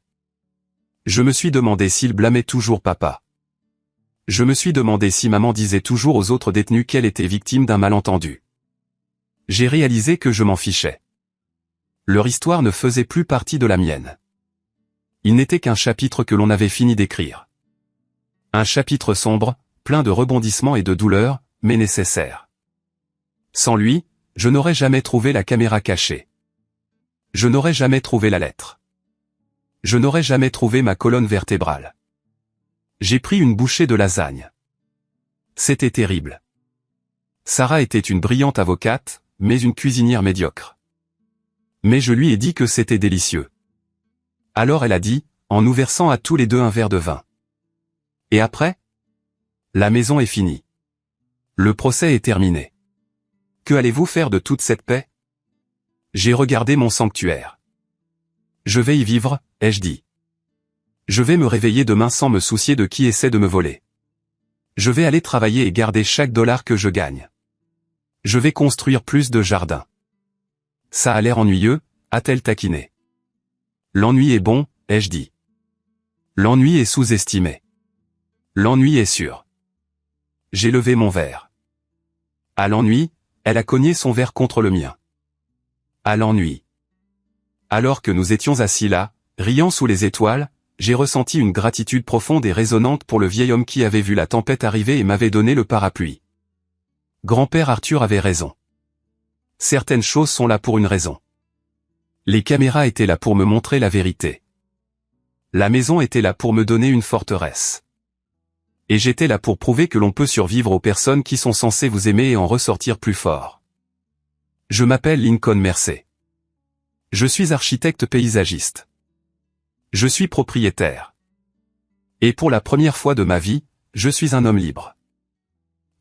Je me suis demandé s'il blâmait toujours papa. Je me suis demandé si maman disait toujours aux autres détenus qu'elle était victime d'un malentendu. J'ai réalisé que je m'en fichais. Leur histoire ne faisait plus partie de la mienne. Il n'était qu'un chapitre que l'on avait fini d'écrire. Un chapitre sombre, plein de rebondissements et de douleurs, mais nécessaire. Sans lui, je n'aurais jamais trouvé la caméra cachée. Je n'aurais jamais trouvé la lettre. Je n'aurais jamais trouvé ma colonne vertébrale. J'ai pris une bouchée de lasagne. C'était terrible. Sarah était une brillante avocate, mais une cuisinière médiocre. Mais je lui ai dit que c'était délicieux. Alors elle a dit, en nous versant à tous les deux un verre de vin. Et après? La maison est finie. Le procès est terminé. Que allez-vous faire de toute cette paix? J'ai regardé mon sanctuaire. Je vais y vivre, ai-je dit. Je vais me réveiller demain sans me soucier de qui essaie de me voler. Je vais aller travailler et garder chaque dollar que je gagne. Je vais construire plus de jardins. Ça a l'air ennuyeux, a-t-elle taquiné. L'ennui est bon, ai-je dit. L'ennui est sous-estimé. L'ennui est sûr. J'ai levé mon verre. À l'ennui, elle a cogné son verre contre le mien. À l'ennui. Alors que nous étions assis là, riant sous les étoiles, j'ai ressenti une gratitude profonde et résonnante pour le vieil homme qui avait vu la tempête arriver et m'avait donné le parapluie. Grand-père Arthur avait raison. Certaines choses sont là pour une raison. Les caméras étaient là pour me montrer la vérité. La maison était là pour me donner une forteresse. Et j'étais là pour prouver que l'on peut survivre aux personnes qui sont censées vous aimer et en ressortir plus fort. Je m'appelle Lincoln Mercer. Je suis architecte paysagiste. Je suis propriétaire. Et pour la première fois de ma vie, je suis un homme libre.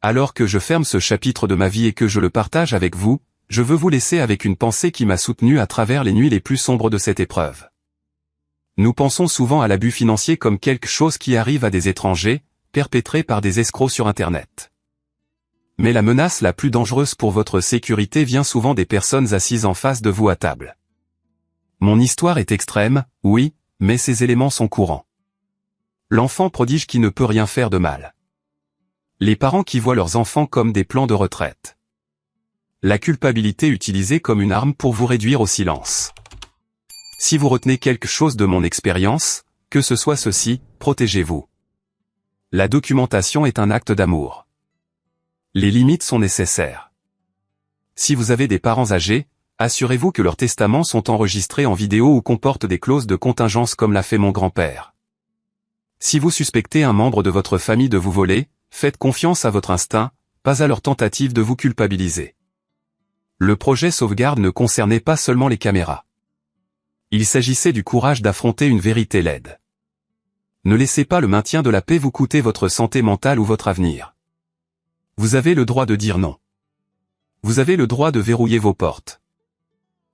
Alors que je ferme ce chapitre de ma vie et que je le partage avec vous, je veux vous laisser avec une pensée qui m'a soutenu à travers les nuits les plus sombres de cette épreuve. Nous pensons souvent à l'abus financier comme quelque chose qui arrive à des étrangers, perpétré par des escrocs sur Internet. Mais la menace la plus dangereuse pour votre sécurité vient souvent des personnes assises en face de vous à table. Mon histoire est extrême, oui, mais ces éléments sont courants. L'enfant prodige qui ne peut rien faire de mal. Les parents qui voient leurs enfants comme des plans de retraite. La culpabilité utilisée comme une arme pour vous réduire au silence. Si vous retenez quelque chose de mon expérience, que ce soit ceci, protégez-vous. La documentation est un acte d'amour. Les limites sont nécessaires. Si vous avez des parents âgés, assurez-vous que leurs testaments sont enregistrés en vidéo ou comportent des clauses de contingence comme l'a fait mon grand-père. Si vous suspectez un membre de votre famille de vous voler, faites confiance à votre instinct, pas à leur tentative de vous culpabiliser. Le projet sauvegarde ne concernait pas seulement les caméras. Il s'agissait du courage d'affronter une vérité laide. Ne laissez pas le maintien de la paix vous coûter votre santé mentale ou votre avenir. Vous avez le droit de dire non. Vous avez le droit de verrouiller vos portes.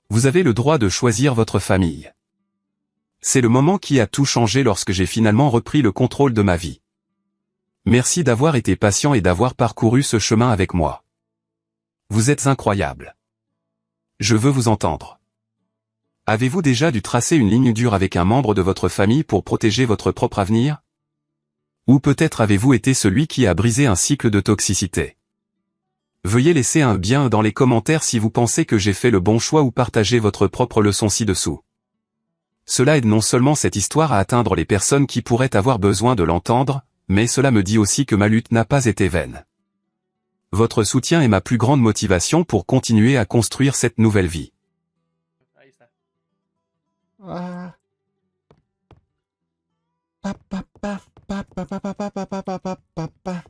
Vous avez le droit de choisir votre famille. C'est le moment qui a tout changé lorsque j'ai finalement repris le contrôle de ma vie. Merci d'avoir été patient et d'avoir parcouru ce chemin avec moi. Vous êtes incroyable. Je veux vous entendre. Avez-vous déjà dû tracer une ligne dure avec un membre de votre famille pour protéger votre propre avenir? Ou peut-être avez-vous été celui qui a brisé un cycle de toxicité? Veuillez laisser un bien dans les commentaires si vous pensez que j'ai fait le bon choix ou partagez votre propre leçon ci-dessous. Cela aide non seulement cette histoire à atteindre les personnes qui pourraient avoir besoin de l'entendre, mais cela me dit aussi que ma lutte n'a pas été vaine. Votre soutien est ma plus grande motivation pour continuer à construire cette nouvelle vie. Ah. Pa, pa, pa, pa, pa, pa, pa, pa, pa, pa, pa, pa, pa, pa.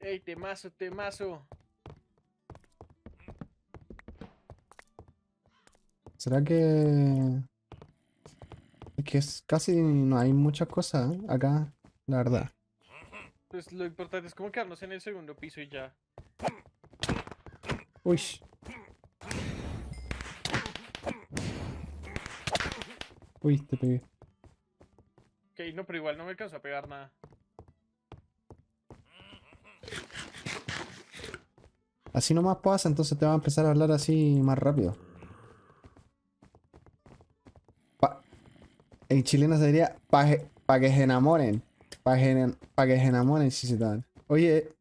¡Ey, temazo, temazo! ¿Será que... Es que casi no hay muchas cosas acá, la verdad. Pues lo importante es como quedarnos en el segundo piso y ya. Uy. Uy, te pegué. Ok, no, pero igual no me alcanzó a pegar nada. Así nomás pasa, entonces te va a empezar a hablar así más rápido. En chileno se diría pa que se enamoren. Pa que se enamoren, si se dan. Oye,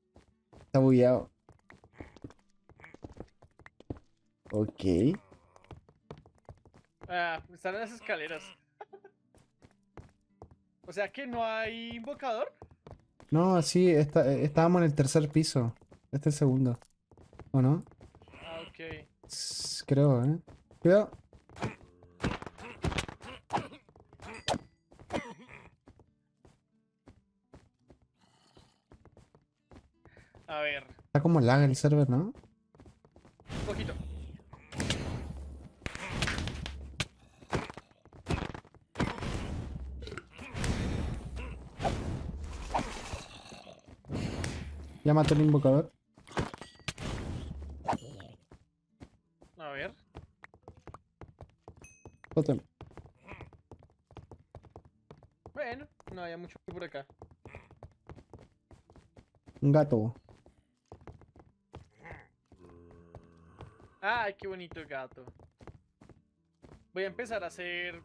está bugueado. Ok. Ah, están en las escaleras. O sea que no hay invocador. No, sí, estábamos en el tercer piso. Este es el segundo. ¿O no? Ah, ok. Creo, ¿eh? Cuidado. A ver, Está como lag el server, ¿no? un poquito. Ya mató el invocador. A ver. Tótem. Bueno, no había mucho por acá. Un gato. Ay, qué bonito el gato. Voy a empezar a hacer...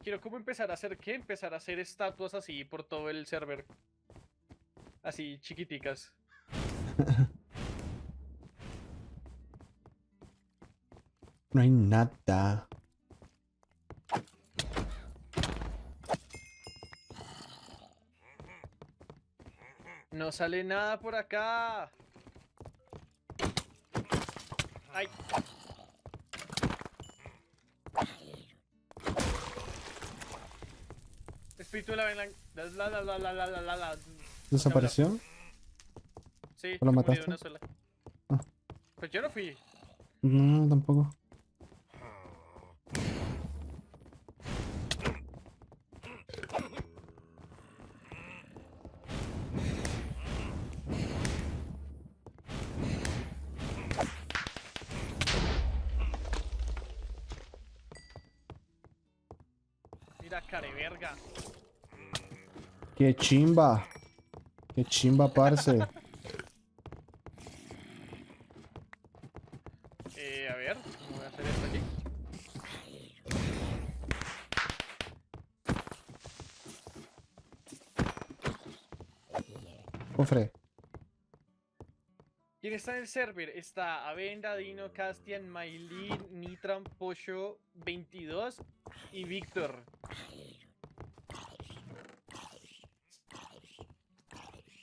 Quiero como empezar a hacer, ¿qué? Empezar a hacer estatuas así por todo el server. Así, chiquiticas. No hay nada. No sale nada por acá. Ay. Espíritu de la. ¿Desapareció? Sí, ¿O lo se murió de mataste? una sola. Ah. Pues yo no fui. No, tampoco. Mira, careverga. ¡Qué chimba! ¡Qué chimba, parce! A ver, ¿cómo voy a hacer esto aquí? Cofre. ¿Quién está en el server? Está Avenda, Dino, Castian, Maylin, Nitran, Pocho, 22 y Víctor.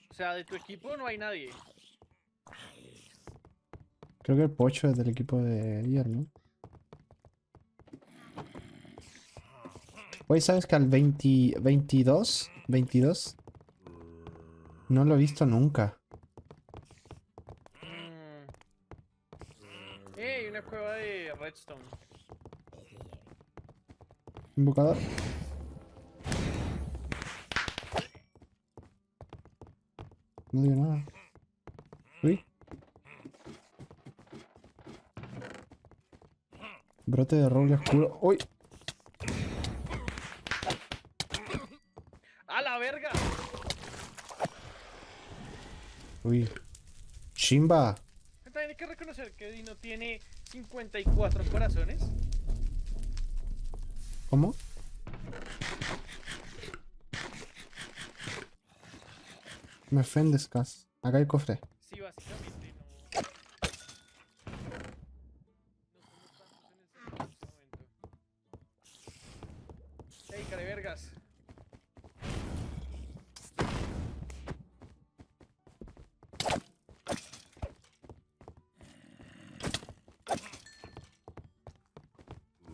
O sea, de tu equipo no hay nadie. Creo que el Pocho es del equipo de ayer, ¿no? Oye, ¿sabes que al 22 no lo he visto nunca? Mm. Hay una cueva de Redstone. Invocador. No digo nada. Uy. Brote de roble oscuro. Uy. ¡A la verga! Uy. Shimba. También hay que reconocer que Dino tiene 54 corazones. ¿Cómo? Me ofendes, Cas. Acá hay cofre. Sí, básicamente no. No somos tantos en el server en este momento. Ey, carevergas.